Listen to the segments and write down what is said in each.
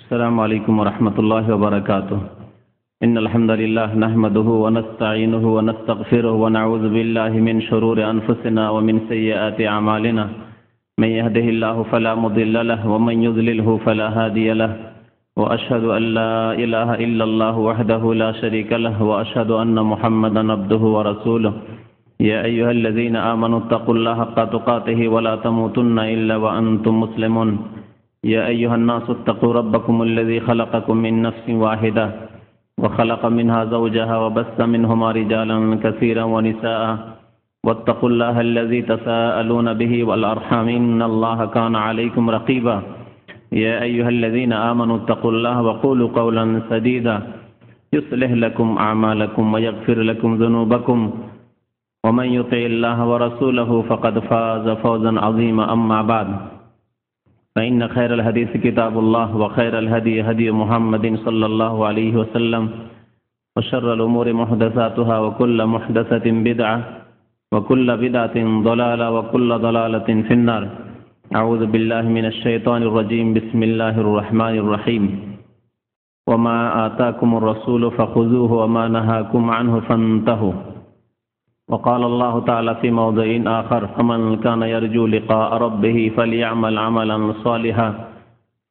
السلام عليكم ورحمة الله وبركاته. إن الحمد لله نحمده ونستعينه ونستغفره ونعوذ بالله من شرور أنفسنا ومن سيئات أعمالنا. من يهده الله فلا مضل له ومن يضلله فلا هادي له. وأشهد أن لا إله إلا الله وحده لا شريك له وأشهد أن محمدا عبده ورسوله. يا أيها الذين آمنوا اتقوا الله حق تقاته ولا تموتن إلا وأنتم مسلمون. يا أيها الناس اتقوا ربكم الذي خلقكم من نفس واحدة وخلق منها زوجها وبث منهما رجالا كثيرا ونساء واتقوا الله الذي تساءلون به والأرحام إن الله كان عليكم رقيبا. يا أيها الذين آمنوا اتقوا الله وقولوا قولا سديدا يصلح لكم أعمالكم ويغفر لكم ذنوبكم ومن يطع الله ورسوله فقد فاز فوزا عظيما. أما بعد فإن خير الحديث كتاب الله وخير الهدي هدي محمد صلى الله عليه وسلم وشر الأمور محدثاتها وكل محدثة بدعة وكل بدعة ضلالة وكل ضلالة في النار. أعوذ بالله من الشيطان الرجيم. بسم الله الرحمن الرحيم. وما آتاكم الرسول فخذوه وما نهاكم عنه فانتهوا. وقال الله تعالى في موضع آخر فمن كان يرجو لقاء ربه فليعمل عملا صالحا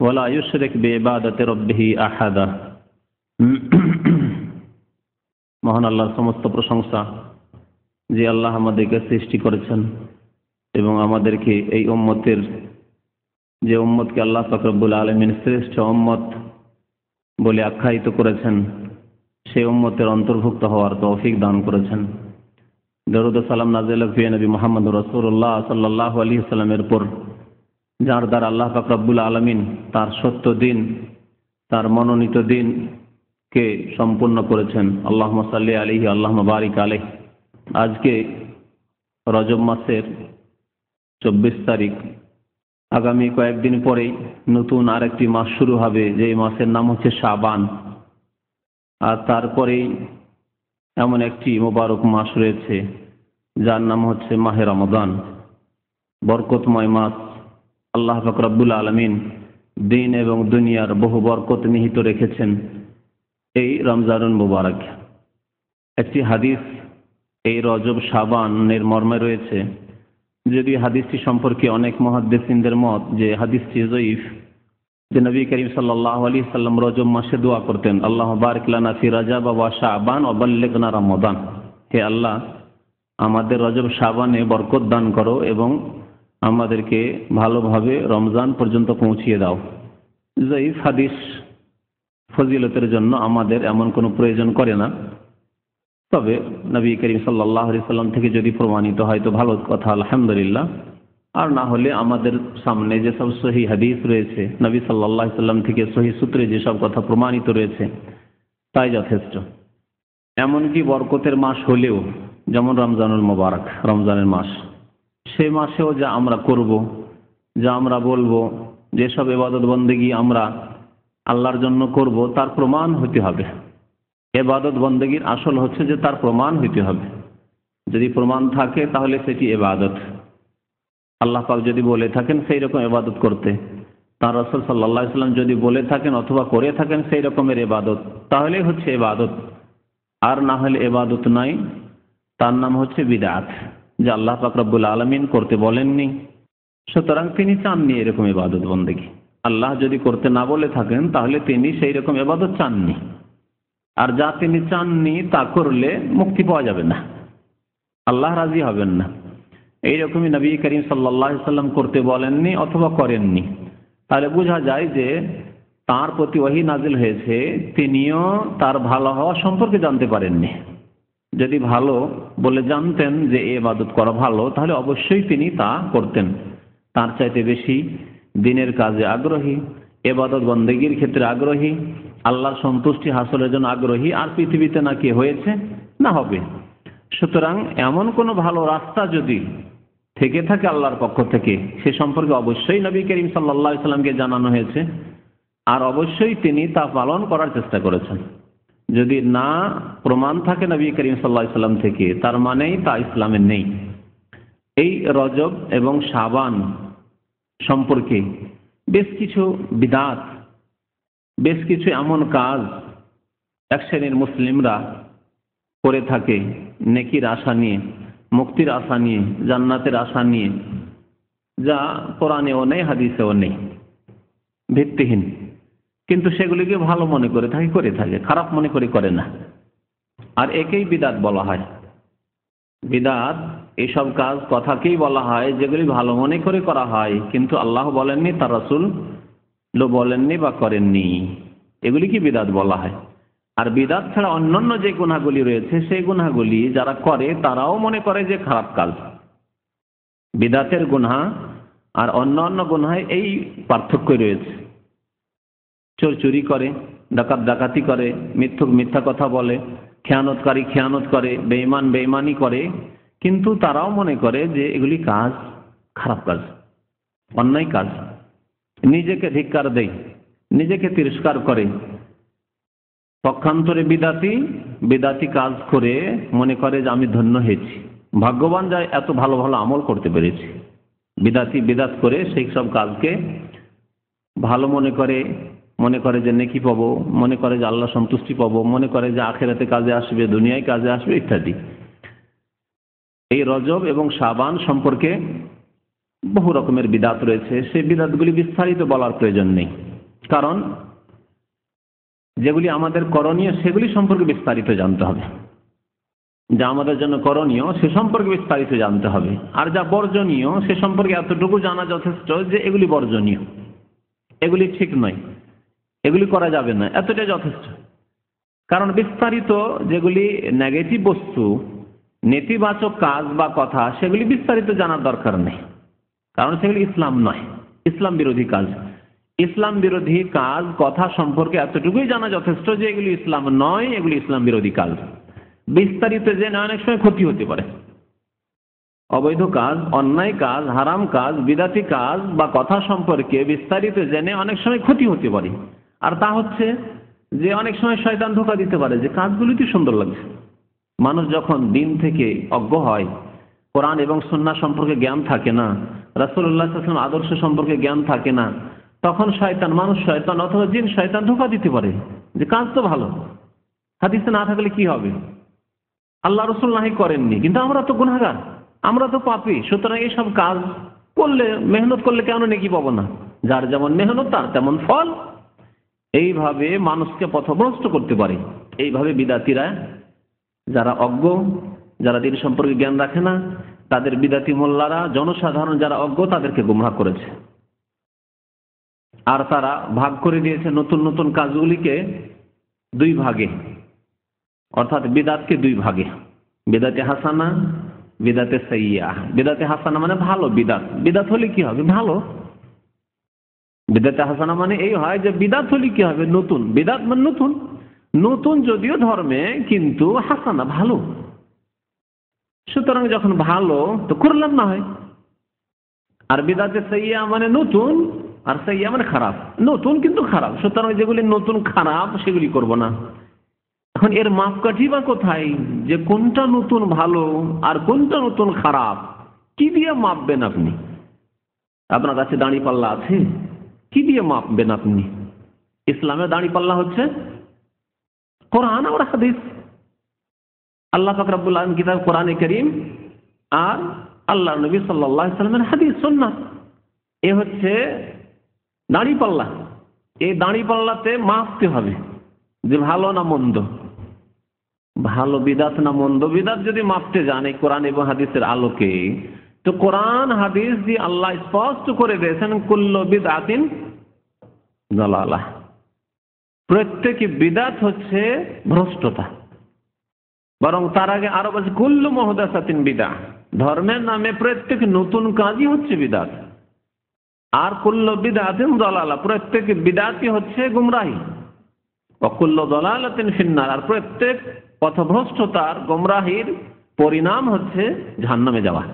ولا يشرك بعبادة ربه أحدا. মহান আল্লাহর সমস্ত প্রশংসা, যে আল্লাহ আমাদেরকে সৃষ্টি করেছেন এবং আমাদেরকে এই উম্মতের, যে উম্মতকে আল্লাহ পাক রব্বুল আলামিন শ্রেষ্ঠ উম্মত বলে আখ্যায়িত করেছেন, সেই উম্মতের অন্তর্ভুক্ত হওয়ার তৌফিক দান করেছেন। দরুদ ও সালাম নাযিল হোক নবী মুহাম্মদ রাসূলুল্লাহ সাল্লাল্লাহু আলাইহি ওয়াসাল্লামের উপর, যার দ্বারা আল্লাহ পাক রব্বুল আলামিন তার সত্য দিন, তার মনোনীত দিনকে সম্পূর্ণ করেছেন। আল্লাহুম্মা সাল্লি আলাইহি আল্লাহুম্মা বারিক আলাইহি। আজকে রজব মাসের 24 তারিখ। আগামী কয়েকদিন পরেই নতুন আরেকটি মাস শুরু হবে, যে মাসের নাম হচ্ছে শাবান। আর তারপরেই এমন একটি মোবারক মাস রয়েছে যার নাম হচ্ছে মাহে রমাদান, বরকতময় মাস। আল্লাহ পাক রব্বুল আলামিন দিন এবং দুনিয়ার বহু বরকত নিহিত রেখেছেন এই রমজানুল মুবারক। একটি হাদিস এই রজব শাবানের মর্মে রয়েছে, যদি হাদিসটি সম্পর্কে অনেক মুহাদ্দিসিনদের মত যে হাদিসটি যঈফ, যে নবী করিম সাল্লাল্লাহু আলাইহি সাল্লাম রজব মাসে দোয়া করতেন, আল্লাহুম্মা বারিক লানা ফি রজব ওয়া শাবান ওয়া বাল্লিগনা রমাদান। হে আল্লাহ, আমাদের রজব শাবানে বরকত দান করো এবং আমাদেরকে ভালোভাবে রমজান পর্যন্ত পৌঁছিয়ে দাও। যঈফ হাদিস ফজিলতের জন্য আমাদের এমন কোনো প্রয়োজন করে না, তবে নবী করিম সাল্লাল্লাহু আলাইহি সাল্লাম থেকে যদি প্রমাণিত হয় তো ভালো কথা, আলহামদুলিল্লাহ। আর না হলে আমাদের সামনে যেসব সহিহ হাদিস রয়েছে, নবী সাল্লাল্লাহু আলাইহি সাল্লাম থেকে সহিহ সূত্রে যেসব কথা প্রমাণিত রয়েছে তাই যথেষ্ট। এমনকি বরকতের মাস হলেও, যেমন রমজানুল মুবারক, রমজানের মাস, সে মাসেও যা আমরা করব, যা আমরা বলবো, যেসব ইবাদত বন্দেগী আমরা আল্লাহর জন্য করব, তার প্রমাণ হতে হবে। ইবাদত বন্দেগীর আসল হচ্ছে যে তার প্রমাণ হতে হবে। যদি প্রমাণ থাকে তাহলে সেটি ইবাদত। আল্লাহ পাক যদি বলে থাকেন সেই রকম ইবাদত করতে, তার রাসূল সাল্লাল্লাহু আলাইহি ওয়াসাল্লাম যদি বলে থাকেন অথবা করে থাকেন সেই রকমের ইবাদত, তাহলেই হচ্ছে ইবাদত। আর না হলে ইবাদত নাই, তার নাম হচ্ছে বিদআত, যে আল্লাহ পাক রব্বুল আলামিন করতে বলেননি, সুতরাং তিনি চাননি এরকম ইবাদত বন্দেগী। আল্লাহ যদি করতে না বলে থাকেন তাহলে তিনি সেই রকম ইবাদত চাননি, আর যা তিনি চাননি তা করলে মুক্তি পাওয়া যাবে না, আল্লাহ রাজি হবেন না। এইরকমই নবী করিম সাল্লাল্লাহু আলাইহি সাল্লাম করতে বলেননি অথবা করেননি, তাহলে বোঝা যায় যে তার প্রতি ওহী নাজিল হয়েছে, তিনিও তার ভালো হওয়া সম্পর্কে জানতে পারেননি। যদি ভালো বলে জানতেন যে এই ইবাদত করা ভালো, তাহলে অবশ্যই তিনি তা করতেন। তার চাইতে বেশি দিনের কাজে আগ্রহী, ইবাদত বন্দেগীর ক্ষেত্রে আগ্রহী, আল্লাহর সন্তুষ্টি হাসিলের জন্য আগ্রহী, আর পৃথিবীতে না কি হয়েছে না হবে। সুতরাং এমন কোনো ভালো রাস্তা যদি থেকে থাকে আল্লাহর পক্ষ থেকে, সে সম্পর্কে অবশ্যই নবী করিম সাল্লাল্লাহু আলাইহি সাল্লামকে জানানো হয়েছে, আর অবশ্যই তিনি তা পালন করার চেষ্টা করেছেন। যদি না প্রমাণ থাকে নবী করিম সাল্লাল্লাহু আলাইহি সাল্লাম থেকে, তার মানেই তা ইসলামে নেই। এই রজব এবং শাবান সম্পর্কে বেশ কিছু বিদআত বেশ কিছু এমন কাজ এক শ্রেণীর মুসলিমরা করে থাকে নেকির আশা নিয়ে, মুক্তির আশা নিয়ে, জান্নাতের আশা নিয়ে, যা কোরআনেও নেই, হাদিসেও নেই, ভিত্তিহীন। কিন্তু সেগুলিকে ভালো মনে করে থাকে, খারাপ মনে করে না। আর একেই বিদআত বলা হয়। বিদআত এইসব কাজ কথাকেই বলা হয় যেগুলি ভালো মনে করে করা হয়, কিন্তু আল্লাহ বলেননি, তার রাসূল বলেননি বা করেননি, এগুলিকে বিদআত বলা হয়। আর বিদআত ছাড়া অন্যান্য যে গুনাহগুলি রয়েছে, সেই গুনাহগুলি যারা করে তারাও মনে করে যে খারাপ কাজ। বিদআতের গুনাহ আর অন্যান্য গুনাহে এই পার্থক্য রয়েছে। চোর চুরি করে, ডাকাত ডাকাতি করে, মিথ্যুক মিথ্যা কথা বলে, খেয়ানতকারী খেয়ানত করে, বেঈমান বেঈমানি করে, কিন্তু তারাও মনে করে যে এগুলি কাজ খারাপ কাজ, অন্যায় কাজ। নিজেকে ধিক্কার দেয়, নিজেকে তিরস্কার করে। পক্ষান্তরে বিদাতি কাজ করে মনে করে যে আমি ধন্য হয়েছি, ভাগ্যবান, যায় এত ভালো ভালো আমল করতে পেরেছি। বিদাত করে সেই সব কাজকে ভালো মনে করে যে নেকি পাবো, মনে করে যে আল্লাহ সন্তুষ্টি পাবো, মনে করে যে আখিরাতে কাজে আসবে, দুনিয়ায় কাজে আসবে ইত্যাদি। এই রজব এবং শাবান সম্পর্কে বহু রকমের বিদাত রয়েছে। সেই বিদাতগুলি বিস্তারিত বলার প্রয়োজন নেই, কারণ যেগুলি আমাদের করণীয় সেগুলি সম্পর্কে বিস্তারিত জানতে হবে। যা আমাদের জন্য করণীয় সে সম্পর্কে বিস্তারিত জানতে হবে, আর যা বর্জনীয় সে সম্পর্কে এতটুকু জানা যথেষ্ট যে এগুলি বর্জনীয়, এগুলি ঠিক নয়, এগুলি করা যাবে না, এতটা যথেষ্ট। কারণ বিস্তারিত যেগুলি নেগেটিভ বস্তু, নেতিবাচক কাজ বা কথা, সেগুলি বিস্তারিত জানার দরকার নেই, কারণ সেগুলি ইসলাম নয়, ইসলাম বিরোধী কাজ। ইসলাম বিরোধী কাজ কথা সম্পর্কে এতটুকুই জানা যথেষ্ট যে এগুলি ইসলাম নয়, এগুলি ইসলাম বিরোধী কাজ। বিস্তারিত জেনে অনেক সময় ক্ষতি হতে পারে। অবৈধ কাজ, অন্যায় কাজ, হারাম কাজ, বিদাতি কাজ বা কথা সম্পর্কে বিস্তারিত জেনে অনেক সময় ক্ষতি হতে পারে। আর তা হচ্ছে যে অনেক সময় শয়তান ধোঁকা দিতে পারে যে কাজগুলি তো সুন্দর লাগছে। মানুষ যখন দিন থেকে অজ্ঞ হয়, কোরআন এবং সুন্নাহ সম্পর্কে জ্ঞান থাকে না, রাসূলুল্লাহ সাল্লাল্লাহু আলাইহি ওয়াসাল্লাম আদর্শ সম্পর্কে জ্ঞান থাকে না, তখন মানুষ শয়তান অথবা জিন শয়তান ধোঁকা দিতে পারে যে কাজ তো ভালো, হাদিসে না থাকলে কি হবে, আল্লাহ রাসূল নাহি করেননি, কিন্তু আমরা তো গুনাহগার, আমরা তো পাপী, সুতরাং এইসব কাজ করলে, মেহনত করলে কেন নেকি পাবো না? যার যেমন মেহনত তার তেমন ফল। এইভাবে মানুষকে পথভ্রষ্ট করতে পারে। এইভাবে বিদাতিরা, যারা অজ্ঞ, যারা দিন সম্পর্কে জ্ঞান রাখে না, তাদের বিদাতি মোল্লারা জনসাধারণ যারা অজ্ঞ তাদেরকে গুমরাহ করেছে। আর তারা ভাগ করে দিয়েছে নতুন নতুন কাজগুলিকে দুই ভাগে, অর্থাৎ বিদাতকে দুই ভাগে, বিদাতে হাসানা, বিদাতে সাইয়্যা। বিদাতে হাসানা মানে ভালো বিদাত, বিদাত হলে কি হবে? ভালো। বিদাতে হাসানা মানে এই হয় যে বিদাত হলে কি হবে? নতুন। বিদাত মানে নতুন, নতুন যদিও ধর্মে, কিন্তু হাসানা ভালো। সুতরাং যখন ভালো তো করলাম না হয়। আর বিদাতে সাইয়্যা মানে নতুন, আর সাইয়্যা মানে খারাপ, নতুন কিন্তু খারাপ। সুতরাং যেগুলি নতুন খারাপ সেগুলি করব না। এখন এর মাপকাঠি বা কোথায় যে কোনটা নতুন ভালো আর কোনটা নতুন খারাপ? কি দিয়ে মাপবেন আপনি? আপনার কাছে দাঁড়িপাল্লা আছে? কি দিয়ে মাপবেন আপনি? ইসলামের দাঁড়িপাল্লা হচ্ছে কোরআন আর হাদিস। আল্লাহ পাক রব্বুল আলামিন কিতাব কোরআনে কারীম আর আল্লাহর নবী সাল্লাল্লাহু আলাইহি ওয়াসাল্লামের হাদিস সুন্নাহ, এ হচ্ছে দাঁড়িপাল্লা। এই দাঁড়িপাল্লাতে মাপতে হবে যে ভালো না মন্দ, ভালো বিদাত না মন্দ। বিদাত যদি মাপতে যান এই কোরআন এবং হাদিসের আলোকে, তো কোরআন হাদিস দিয়ে আল্লাহ স্পষ্ট করে দিয়েছেন কুল্লু বিদআতিন দালালাহ, প্রত্যেক বিদাত হচ্ছে ভ্রষ্টতা। বরং তার আগে আরো বলছে কুল্লু মুহদাসাতিন বিদআহ, ধর্মের নামে প্রত্যেক নতুন কাজই হচ্ছে বিদাত। আর কুল্লু বিদআতিন দালালাহ, প্রত্যেক বিদাতই হচ্ছে গুমরাহি। ওয়া কুল্লু দালালাতিন ফিন্নার, আর প্রত্যেক পথভ্রষ্টতার, গুমরাহির পরিণাম হচ্ছে জাহান্নামে যাওয়া।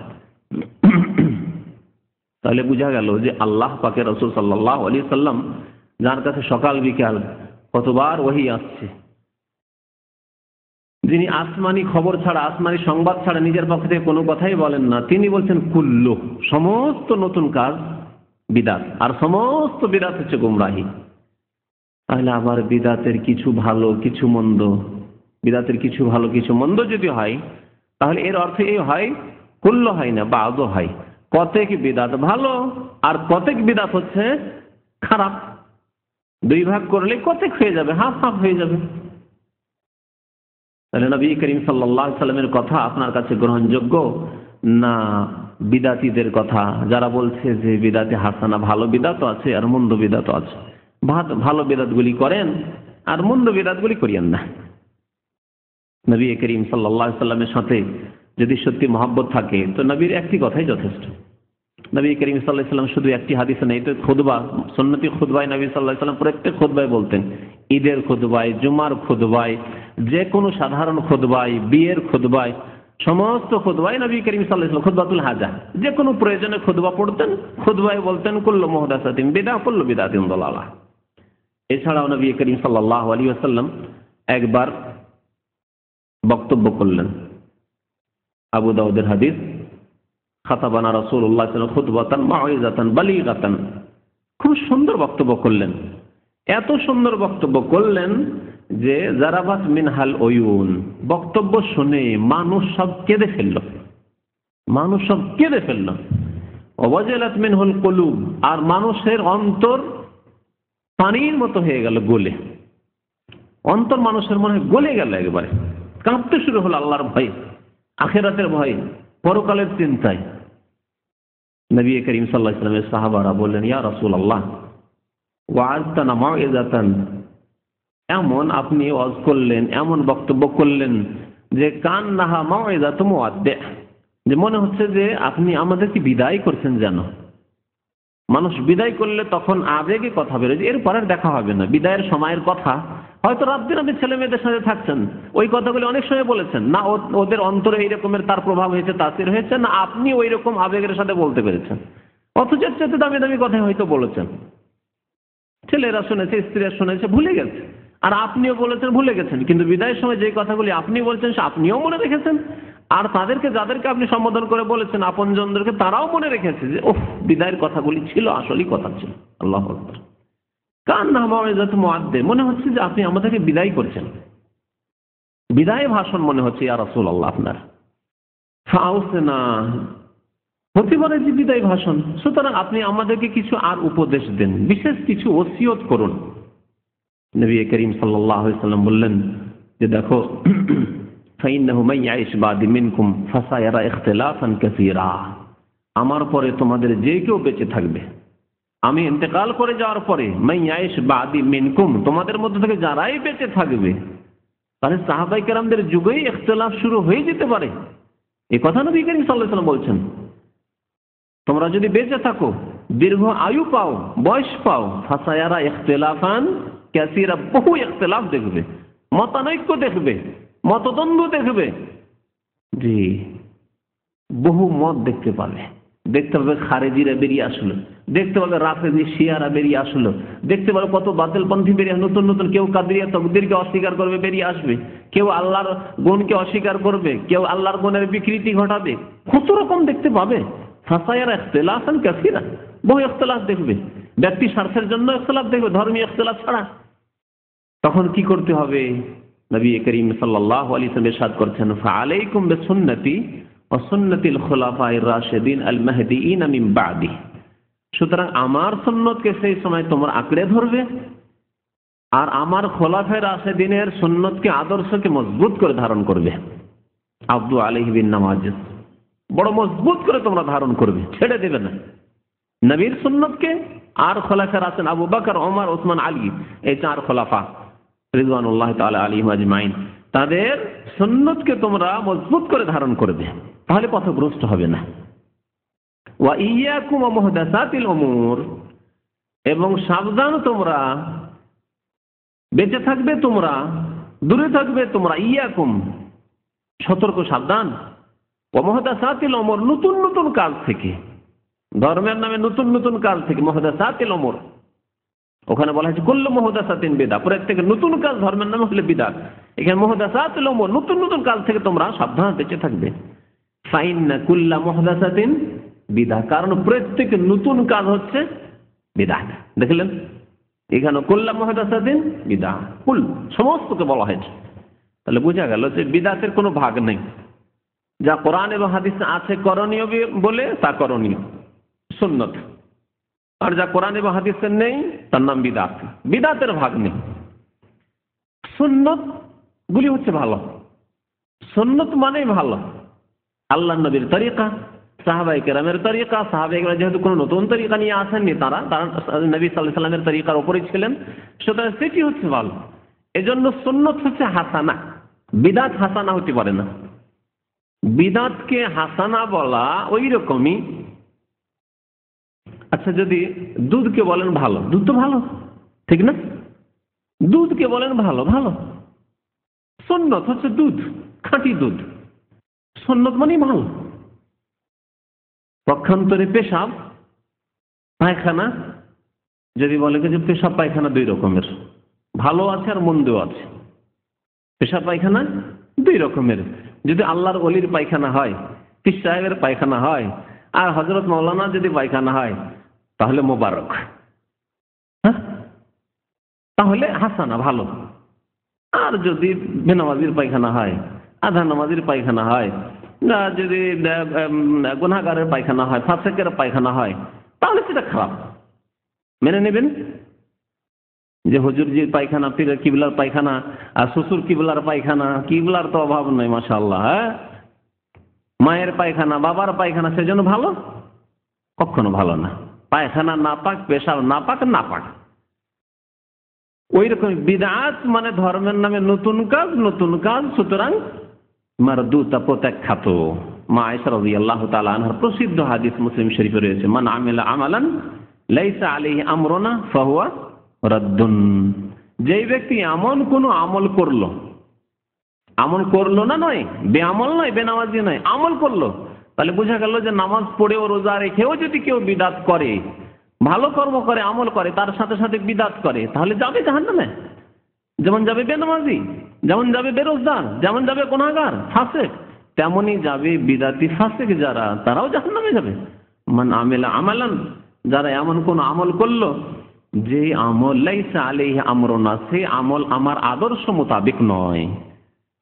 তাহলে বোঝা গেল যে আল্লাহ পাকের রাসূল সাল্লাল্লাহু আলাইহি সাল্লাম, যার কাছে সকাল বিকাল কতবার ওহী আসছে, যিনি আসমানি খবর ছাড়া, আসমানি সংবাদ ছাড়া নিজের পক্ষ থেকে কোনো কথাই বলেন না, তিনি বলছেন কুল্লু, সমস্ত নতুন কাজ বিদাত, আর সমস্ত বিদাত হচ্ছে গুমরাহি। তাহলে আবার বিদাতের কিছু ভালো কিছু মন্দ, বিদাতের কিছু ভালো কিছু মন্দ যদি হয়, তাহলে এর অর্থ এই হয় কুল্ল হয় না, বাদও হয়। কতেক বিদাত ভালো আর কতেক বিদাত হচ্ছে খারাপ। দুই ভাগ করলে কতেক হয়ে যাবে, হাফ হাফ হয়ে যাবে। তাহলে নবী করিম সাল্লাল্লাহু আলাইহি সাল্লামের কথা আপনার কাছে গ্রহণযোগ্য না বিদাতীদের কথা, যারা বলছে যে বিদাতে হাসানা, ভালো বিদাতও আছে আর মন্দ বিদাতও আছে। ভালো বিদাতগুলি করেন আর মন্দ বিদাতগুলি করিয়েন না। নবী করিম সাল্লাল্লাহু আলাইহি সাল্লামের সাথে যদি সত্যি মহব্বত থাকে তো নবীর একটি কথাই যথেষ্ট। নবী করিম সাল্লাল্লাহু আলাইহি সাল্লাম শুধু একটি হাদিসে নেই, তো খুতবা, সুন্নতি খুতবায় নবী সাল্লাল্লাহু আলাইহি সাল্লাম প্রত্যেক খুতবায় বলতেন, ঈদের খুতবায়, জুমার খুতবায়, যে কোনো সাধারণ খুতবায়, বিয়ের খুতবায়, সমস্ত খুতবায় নবী করিম সাল্লাল্লাহু আলাইহি সাল্লাম খুতবাতুল হাজা, যে কোনো প্রয়োজনে খুতবা পড়তেন, খুতবায় বলতেন কুল্লু মুহদাসাতিন বিদআহ কুল্লু বিদআতিন দালালাহ। এছাড়াও নবী করিম সাল্লাল্লাহু আলাইহি ওয়াসাল্লাম একবার বক্তব্য করলেন, আবু দাউদের হাদিস, খাতাবানা রাসূলুল্লাহ সাল্লাল্লাহু আলাইহি ওয়াসাল্লাম খুতবাতান মাউইযাতান বালিগাতান, খুব সুন্দর বক্তব্য করলেন। এত সুন্দর বক্তব্য করলেন যে জারাবাত মিনহাল উয়ুন, বক্তব্য শুনে মানুষ সব কেঁদে ফেলল, মানুষ সব কেঁদে ফেলল। ওয়াজালাত মিনহুল কুলুব, আর মানুষের অন্তর পানির মতো হয়ে গেল, গলে, অন্তর মানুষের মনে গলে গেল, একবারে কাঁপতে শুরু হলো আল্লাহর ভয়, আখিরাতের ভয়, পরকালের চিন্তায়। নবী করিম সাল্লাল্লাহু আলাইহি ওয়াসাল্লামের সাহাবারা বললেন, ইয়া রাসূলুল্লাহ ওয়া'আযতানা মাউইযাতান, এমন আপনি ওয়াজ করলেন, এমন বক্তব্য করলেন যে কান্নাহা মাউইযাতু মুওয়াদ্দি', যে মনে হচ্ছে যে আপনি আমাদেরকে বিদায় করছেন। যেন মানুষ বিদায় করলে তখন আবেগে কথা বেরোয়, এরপর আর দেখা হবে না, বিদায়ের সময়ের কথা। হয়তো রাত দিন আপনি ছেলে মেয়েদের সাথে থাকছেন, ওই কথাগুলি অনেক সময় বলেছেন না, ওদের অন্তরে এই রকমের তার প্রভাব হয়েছে, তাসির হয়েছে না, আপনি ওই রকম আবেগের সাথে বলতে পেরেছেন, অথচ এর চেয়ে দামি দামি কথা হয়তো বলেছেন, ছেলেরা শুনেছে, স্ত্রীরা শুনেছে, ভুলে গেছে, আর আপনিও বলেছেন, ভুলে গেছেন। কিন্তু বিদায়ের সময় যে কথাগুলি আপনি বলছেন সে আপনিও মনে রেখেছেন, আর তাদেরকে, যাদেরকে আপনি সম্বোধন করে বলেছেন আপনজনদেরকে, তারাও মনে রেখেছে যে ওহ, বিদায়ের কথাগুলি ছিল, আসলেই কথা ছিল। আল্লাহু আকবার। কান্নাহা মাউইযাতু মুওয়াদ্দি', মনে হচ্ছে যে আপনি আমাদেরকে বিদায় করছেন, বিদায় ভাষণ মনে হচ্ছে ইয়া রাসূলুল্লাহ আপনার। ফাউসিনা, হতে পারে যে বিদায় ভাষণ, সুতরাং আপনি আমাদেরকে কিছু আর উপদেশ দেন, বিশেষ কিছু ওসিয়ত করুন। নবী করিম সাল্লাল্লাহু আলাইহি ওয়াসাল্লাম বললেন যে দেখো, ফাইন্নাহু মান ইয়াইশ বাদি মিনকুম ফাসায়ারা ইখতিলাফান কাসীরা, আমার পরে তোমাদের যে কেউ বেঁচে থাকবে, আমি ইন্তেকাল করে যাওয়ার পরে, মান ইয়াইশ বাদি মিনকুম, তোমাদের মধ্যে থেকে যারাই বেঁচে থাকবে, তাহলে সাহাবায়ে কেরামদের যুগেই ইখতিলাফ শুরু হয়ে যেতে পারে। এই কথা নবী করিম সাল্লাল্লাহু আলাইহি ওয়াসাল্লাম বলছেন। তোমরা যদি বেঁচে থাকো, দীর্ঘ আয়ু পাও, বয়স পাও, ফাসায়ারা ইখতিলাফান কাসীরা, বহু ইখতিলাফ দেখবে, মতানৈক্য দেখবে, মতদ্বন্দ্ব দেখবে, জি, বহু মত দেখতে পাবে। দেখতে পাবে খারেজিরা বেরিয়ে আসলো, দেখতে পাবে রাফেজি শিয়ারা বেরিয়ে আসলো, দেখতে পাবে কত বাতিলপন্থী বেরিয়ে, নতুন নতুন, কেউ কাদরিয়া তাকদীরকে অস্বীকার করবে, বেরিয়ে আসবে, কেউ আল্লাহর গুণকে অস্বীকার করবে, কেউ আল্লাহর গুণের বিকৃতি ঘটাবে, কত রকম দেখতে পাবে। ফাসায়ারা ইখতিলাফান কাসীরা, বহু ইখতিলাফ দেখবে, ব্যক্তি স্বার্থের জন্য ইখতিলাফ দেখবে, ধর্মীয় ইখতিলাফ ছাড়া। তখন কি করতে হবে? নবী করিম সাল্লাল্লাহু আলাইহি ওয়াসাল্লাম ইরশাদ করছেন, ফাআলাইকুম বিসুন্নতি ওয়া সুন্নাতিল খুলাফায়ে রাশিদিন আল মাহদিয়িন মিন বা'দি, সুতরাং আমার সুন্নতকে সেই সময় তোমরা আঁকড়ে ধরবে, আর আমার খোলাফায়ে রাশিদিনের সুন্নতকে, আদর্শকে মজবুত করে ধারণ করবে। আব্দু আলাইহি বিন নাওয়াজিজ, বড় মজবুত করে তোমরা ধারণ করবে, ছেড়ে দেবে না। নবীর সুন্নতকে আর খোলাফায়ে রাশিদিন আবু বকর, ওমর, ওসমান, আলী, এই চার খোলাফা রিজওয়ানুল্লাহ তাআলা আলাইহিম আজমাইন, তাদের সুন্নতকে তোমরা মজবুত করে ধারণ করবে, তাহলে পথভ্রষ্ট হবে না। ওয়া ইয়াকুম ওয়া মুহদাসাতিল উমুর, এবং সাবধান তোমরা, বেঁচে থাকবে তোমরা, দূরে থাকবে তোমরা, ইয়াকুম সতর্ক, সাবধান, ওয়া মুহদাসাতিল উমুর, নতুন নতুন কাজ থেকে, ধর্মের নামে নতুন নতুন কাজ থেকে, মুহদাসাতিল উমুর, ওখানে বলা হয়েছে কুল্লু মুহদাসাতিন বিদআহ, প্রত্যেক নতুন কাজ ধর্মের নামে হলে বিদআত, এখানে মুহদাসাতুল উমুর, নতুন নতুন কাজ থেকে তোমরা সাবধান, বেঁচে থাকবে। ফাইন্না কুল্লা মুহদাসাতিন বিদআহ, কারণ প্রত্যেক নতুন কাজ হচ্ছে বিদআত। দেখলেন, এখানে কুল্লু মুহদাসাতিন বিদআহ, কুল সমস্তকে বলা হয়েছে। তাহলে বোঝা গেল যে বিদআতের কোনো ভাগ নেই। যা কোরআন এবং হাদিসে আছে করণীয় বলে তা করণীয় সুন্নত, আর যা কোরআন এবং হাদিসে নেই তার নাম বিদআত। বিদআতের ভাগ নেই। সুন্নত গুলি হচ্ছে ভালো, সুন্নত মানেই ভালো। আল্লাহ নবীর তরিকা, সাহাবায়ে কেরামের তরিকা, সাহাবায়ে কেরাম যেহেতু কোনো নতুন তরিকা নিয়ে আসেননি, তারা নবী সাল্লাল্লাহু আলাইহি ওয়াসাল্লামের তরিকার উপরেই ছিলেন, সুতরাং সেটি হচ্ছে ভালো। এজন্য সুন্নত হচ্ছে হাসানা, বিদআত হাসানা হতে পারে না। বিদআতকে হাসানা বলা ওই রকমই, আচ্ছা যদি দুধকে বলেন ভালো, দুধ তো ভালো, ঠিক না? দুধকে বলেন ভালো, ভালো। সুন্নত হচ্ছে দুধ, খাঁটি দুধ, সুন্নত মানেই ভালো। পক্ষান্তরে পেশাব পায়খানা যদি বলে যে পেশাব পায়খানা দুই রকমের, ভালো আছে আর মন্দ আছে। পেশাব পায়খানা দুই রকমের। যদি আল্লাহর ওলির পায়খানা হয়, পীর সাহেবের পায়খানা হয়, আর হযরত মাওলানা যদি পায়খানা হয় তাহলে মোবারক, হ্যাঁ, তাহলে হাসানা ভালো। আর যদি বেনামাজির পায়খানা হয়, আধা নামাজির পায়খানা হয়, না যদি গুনাহগারের পায়খানা হয়, ফাসিকের পায়খানা হয়, তাহলে সেটা খারাপ। মেনে নেবেন যে হুজুরজির পায়খানা, পীরের কিবলার পায়খানা, আর শ্বশুর কিবলার পায়খানা, কিবলার তো অভাব নাই মাশাআল্লাহ, হ্যাঁ, মায়ের পায়খানা, বাবার পায়খানা, সেজন্য ভালো? কখনো ভালো না। পায়খানা নাপাক, পেশাব নাপাক, নাপাক। ওই রকম বিদআত মানে ধর্মের নামে নতুন কাজ, নতুন কাজ, সুতরাং মারদুতা, প্রত্যাখ্যাত। মা আয়েশা রাদিয়াল্লাহু তাআলা আনহার প্রসিদ্ধ হাদিস মুসলিম শরীফে রয়েছে, মান আমিলা আমালান লাইসা আলাইহি আমরুনা ফাহুয়া রাদ্দুন। যেই ব্যক্তি এমন কোন আমল করলো, আমল করলো না নয়, বেআমল নয়, বেনামাজি নয়, আমল করলো, তাহলে বোঝা গেল যে নামাজ পড়েও রোজা রেখেও যদি কেউ বিদআত করে, ভালো কর্ম করে, আমল করে, তার সাথে সাথে বিদআত করে, তাহলে যাবে জাহান্নামে। যেমন যাবে বেনামাজি, যেমন যাবে বেরোজগার, যেমন যাবে গুনাহগার, ফাসিক, তেমনই যাবে বিদআতি ফাসিক যারা, তারাও জাহান্নামে যাবে। মান আমিলা আমালান, যারা এমন কোন আমল করলো যে আমল লাইসা আলাইহি আমরুনা, সেই আমল আমার আদর্শ মোতাবেক নয়,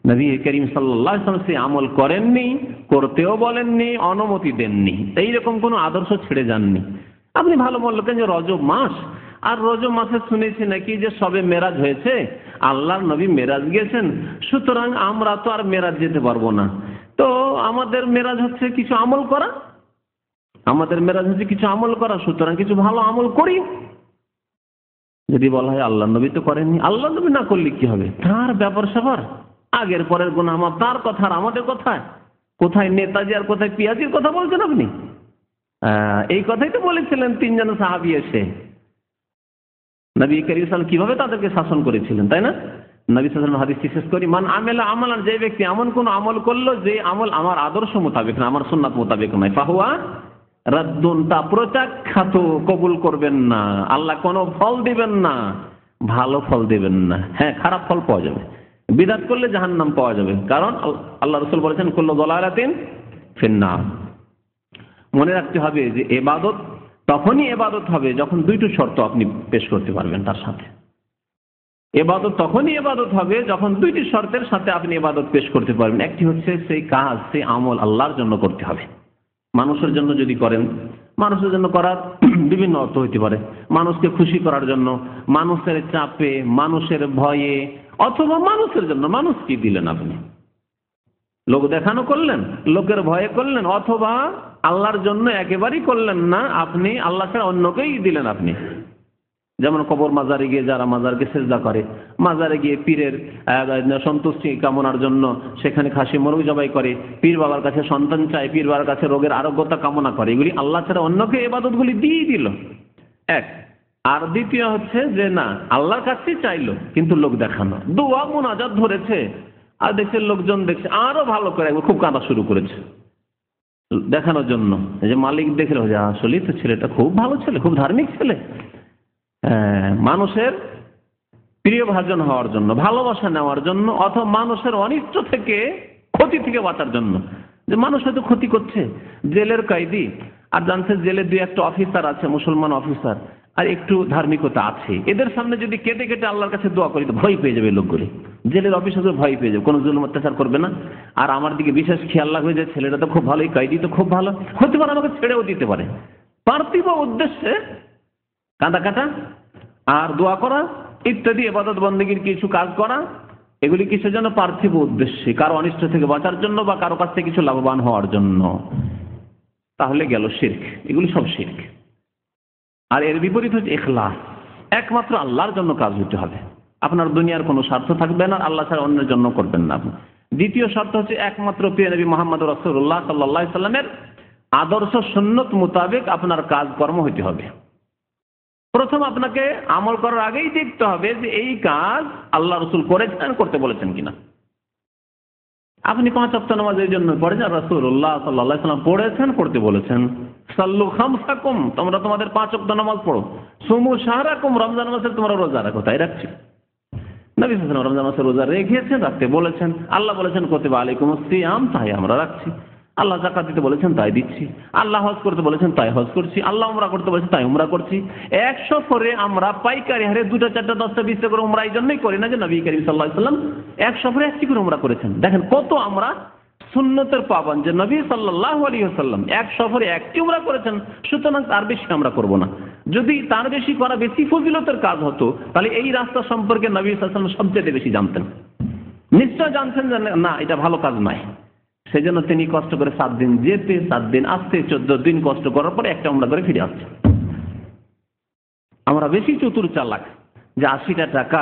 নবী করিম সাল্লাল্লাহু আলাইহি ওয়াসাল্লাম সেই আমল করেননি, করতেও বলেননি, অনুমতি দেননি, এইরকম কোন আদর্শ ছেড়ে যাননি। আপনি ভালো বললেন যে রজব মাস, আর রজব মাসে শুনেছি নাকি যে সবে মেরাজ হয়েছে, আল্লাহর নবী মেরাজ গিয়েছেন, সুতরাং আমরা তো আর মেরাজ যেতে পারবো না, তো আমাদের মেরাজ হচ্ছে কিছু আমল করা, আমাদের মেরাজ হচ্ছে কিছু আমল করা, সুতরাং কিছু ভালো আমল করি। যদি বলা হয় আল্লাহ নবী তো করেননি, আল্লাহ নবী না করলে কি হবে, তার ব্যাপার স্যাপার, আগের পরের গুনাহ মাফ, তার কথা আর আমাদের কথা। কোথায় নেতাজি আর কোথায় পিয়াজির কথা বলছেন আপনি? এই কথাই তো বলেছিলেন তিনজন সাহাবী এসে, নবী করিম সাল্লাল্লাহু আলাইহি ওয়াসাল্লাম কিভাবে তাদেরকে শাসন করেছিলেন, তাই না? নবী সাল্লাল্লাহু আলাইহি ওয়াসাল্লাম হাদিস শেষ করি, মান আমিলা আমালান, যে ব্যক্তি এমন কোন আমল করলো যে আমল আমার আদর্শ মোতাবেক না, আমার সুন্নাত মোতাবেক নয়, ফাহুয়া রাদ্দুন, তা প্রত্যাখ্যাত, কবুল করবেন না, আল্লাহ কোনো ফল দিবেন না, ভালো ফল দিবেন না, হ্যাঁ খারাপ ফল পাওয়া যাবে। বিদআত করলে জাহান্নাম পাওয়া যাবে, কারণ আল্লাহ রাসূল বলেছেন কুল্লু দালালাতিন ফিন্নার। মনে রাখতে হবে যে ইবাদত তখনই ইবাদত হবে যখন দুইটি শর্ত আপনি পেশ করতে পারবেন তার সাথে। ইবাদত তখনই ইবাদত হবে যখন দুইটি শর্তের সাথে আপনি ইবাদত পেশ করতে পারবেন। একটি হচ্ছে সেই কাজ, সেই আমল আল্লাহর জন্য করতে হবে। মানুষের জন্য যদি করেন, মানুষের জন্য করার বিভিন্ন অর্থ হইতে পারে, মানুষকে খুশি করার জন্য, মানুষের চাপে, মানুষের ভয়ে, অথবা মানুষের জন্য, মানুষ কি দিলেন আপনি, লোক দেখানো করলেন, লোকের ভয়ে করলেন, অথবা আল্লাহর জন্য একেবারেই করলেন না, আপনি আল্লাহ ছাড়া অন্যকেই দিলেন আপনি। যেমন কবর মাজারে গিয়ে যারা মাজারকে সেজদা করে, মাজারে গিয়ে পীরের সন্তুষ্টি কামনার জন্য সেখানে খাসি মোরগ জবাই করে, পীর বাবার কাছে সন্তান চায়, পীর বাবার কাছে রোগের আরোগ্যতা কামনা করে, এগুলি আল্লাহ ছাড়া অন্যকে ইবাদতগুলি দিয়ে দিল এক। আর দ্বিতীয় হচ্ছে যে না, আল্লাহর কাছেই চাইলো কিন্তু লোক দেখানো, দোয়া মুনাজাত ধরেছে, আর দেখছে লোকজন দেখছে আরো ভালো করে, খুব কাঁদা শুরু করেছে দেখানোর জন্য, যে মালিক দেখে আসলে তো ছেলেটা খুব ভালো ছেলে, খুব ধার্মিক ছেলে, মানুষের প্রিয় ভাজন হওয়ার জন্য, ভালোবাসা নেওয়ার জন্য, অথবা মানুষের অনিষ্ট থেকে, ক্ষতি থেকে বাঁচার জন্য। যে মানুষ হয়তো ক্ষতি করছে, জেলের কয়েদি, আর জানছে জেলে দুই একটা অফিসার আছে, মুসলমান অফিসার, আর একটু ধার্মিকতা আছে, এদের সামনে যদি কেটে কেটে আল্লাহর কাছে দোয়া করি তো ভয় পেয়ে যাবে লোকগুলি, জেলের অফিসার ভয় পেয়ে যাবে, কোনো জুলুম অত্যাচার করবে না। আর আমার দিকে বিশেষ খেয়াল রাখবে যে ছেলেটা তো খুব ভালোই, কয়েদি তো খুব ভালো, হতে পারে আমাকে ছেড়েও দিতে পারে। পার্থিব উদ্দেশ্যে কাঁদা কাটা আর দোয়া করা ইত্যাদি ইবাদত বন্দেগীর কিছু কাজ করা, এগুলি কিসের জন্য? পার্থিব উদ্দেশ্যে, কারো অনিষ্ট থেকে বাঁচার জন্য বা কারো কাছ থেকে কিছু লাভবান হওয়ার জন্য। তাহলে গেল শিরক, এগুলি সব শিরক। আর এর বিপরীত হচ্ছে ইখলাস, একমাত্র আল্লাহর জন্য কাজ হতে হবে, আপনার দুনিয়ার কোনো স্বার্থ থাকবে না, আল্লাহ ছাড়া অন্যের জন্য করবেন না আপনি। দ্বিতীয় শর্ত হচ্ছে একমাত্র প্রিয় নবী মুহাম্মদ রাসূলুল্লাহ সাল্লাল্লাহু আলাইহি সাল্লামের আদর্শ সুন্নত মোতাবেক আপনার কাজকর্ম হতে হবে। প্রথম আপনাকে আমল করার আগেই দেখতে হবে যে এই কাজ আল্লাহ রাসূল করেছেন, করতে বলেছেন কিনা। আপনি 5 ওয়াক্ত নামাজ এই জন্য পড়েছেন, রাসূলুল্লাহ সাল্লাল্লাহু আলাইহি সাল্লাম পড়েছেন, করতে বলেছেন। সাল্লু খামসাকুম, তোমরা তোমাদের 5 ওয়াক্ত নামাজ পড়ো। সুমু শাহরাকুম, রমজান মাসে তোমরা রোজা রাখো, তাই রাখছি। নবী সাল্লাল্লাহু আলাইহি ওয়াসাল্লাম রমজান মাসে রোজা রেখেছেন, রাখতে বলেছেন। আল্লাহ বলেছেন কুতিবা আলাইকুমুস সিয়াম, তাই আমরা রাখছি। আল্লাহ যাকাত দিতে বলেছেন, তাই দিচ্ছি। আল্লাহ হজ করতে বলেছেন, তাই হজ করছি। আল্লাহ উমরা করতে বলেছেন, তাই উমরা করছি। 1 সফরে আমরা পাইকারি হারে 2টা 4টা 10টা 20টা করে উমরা এই জন্যই করি না যে নবী করিম সাল্লাল্লাহু আলাইহি ওয়াসাল্লাম 1 সফরে 1টি করে উমরা করেছেন। দেখেন কত আমরা সুন্নতের পাবন, যে নবী সাল্লাল্লাহু আলাইহি ওয়াসাল্লাম 1 সফরে 1টি উমরা করেছেন, সুতরাং তার বেশি আমরা করব না। যদি তার বেশি করা বেশি ফজিলতের কাজ হতো, তাহলে এই রাস্তা সম্পর্কে নবী সাল্লাল্লাহু আলাইহি ওয়াসাল্লাম সবচেয়ে বেশি জানতেন, নিশ্চয় জানতেন যে না এটা ভালো কাজ নয়। সেজন্য তিনি কষ্ট করে 7 দিন যেতে 7 দিন আসতে 14 দিন কষ্ট করার পরে একটা উমরা করে ফিরে আসছে। আমরা বেশি চতুর চালাক, যে 80টা টাকা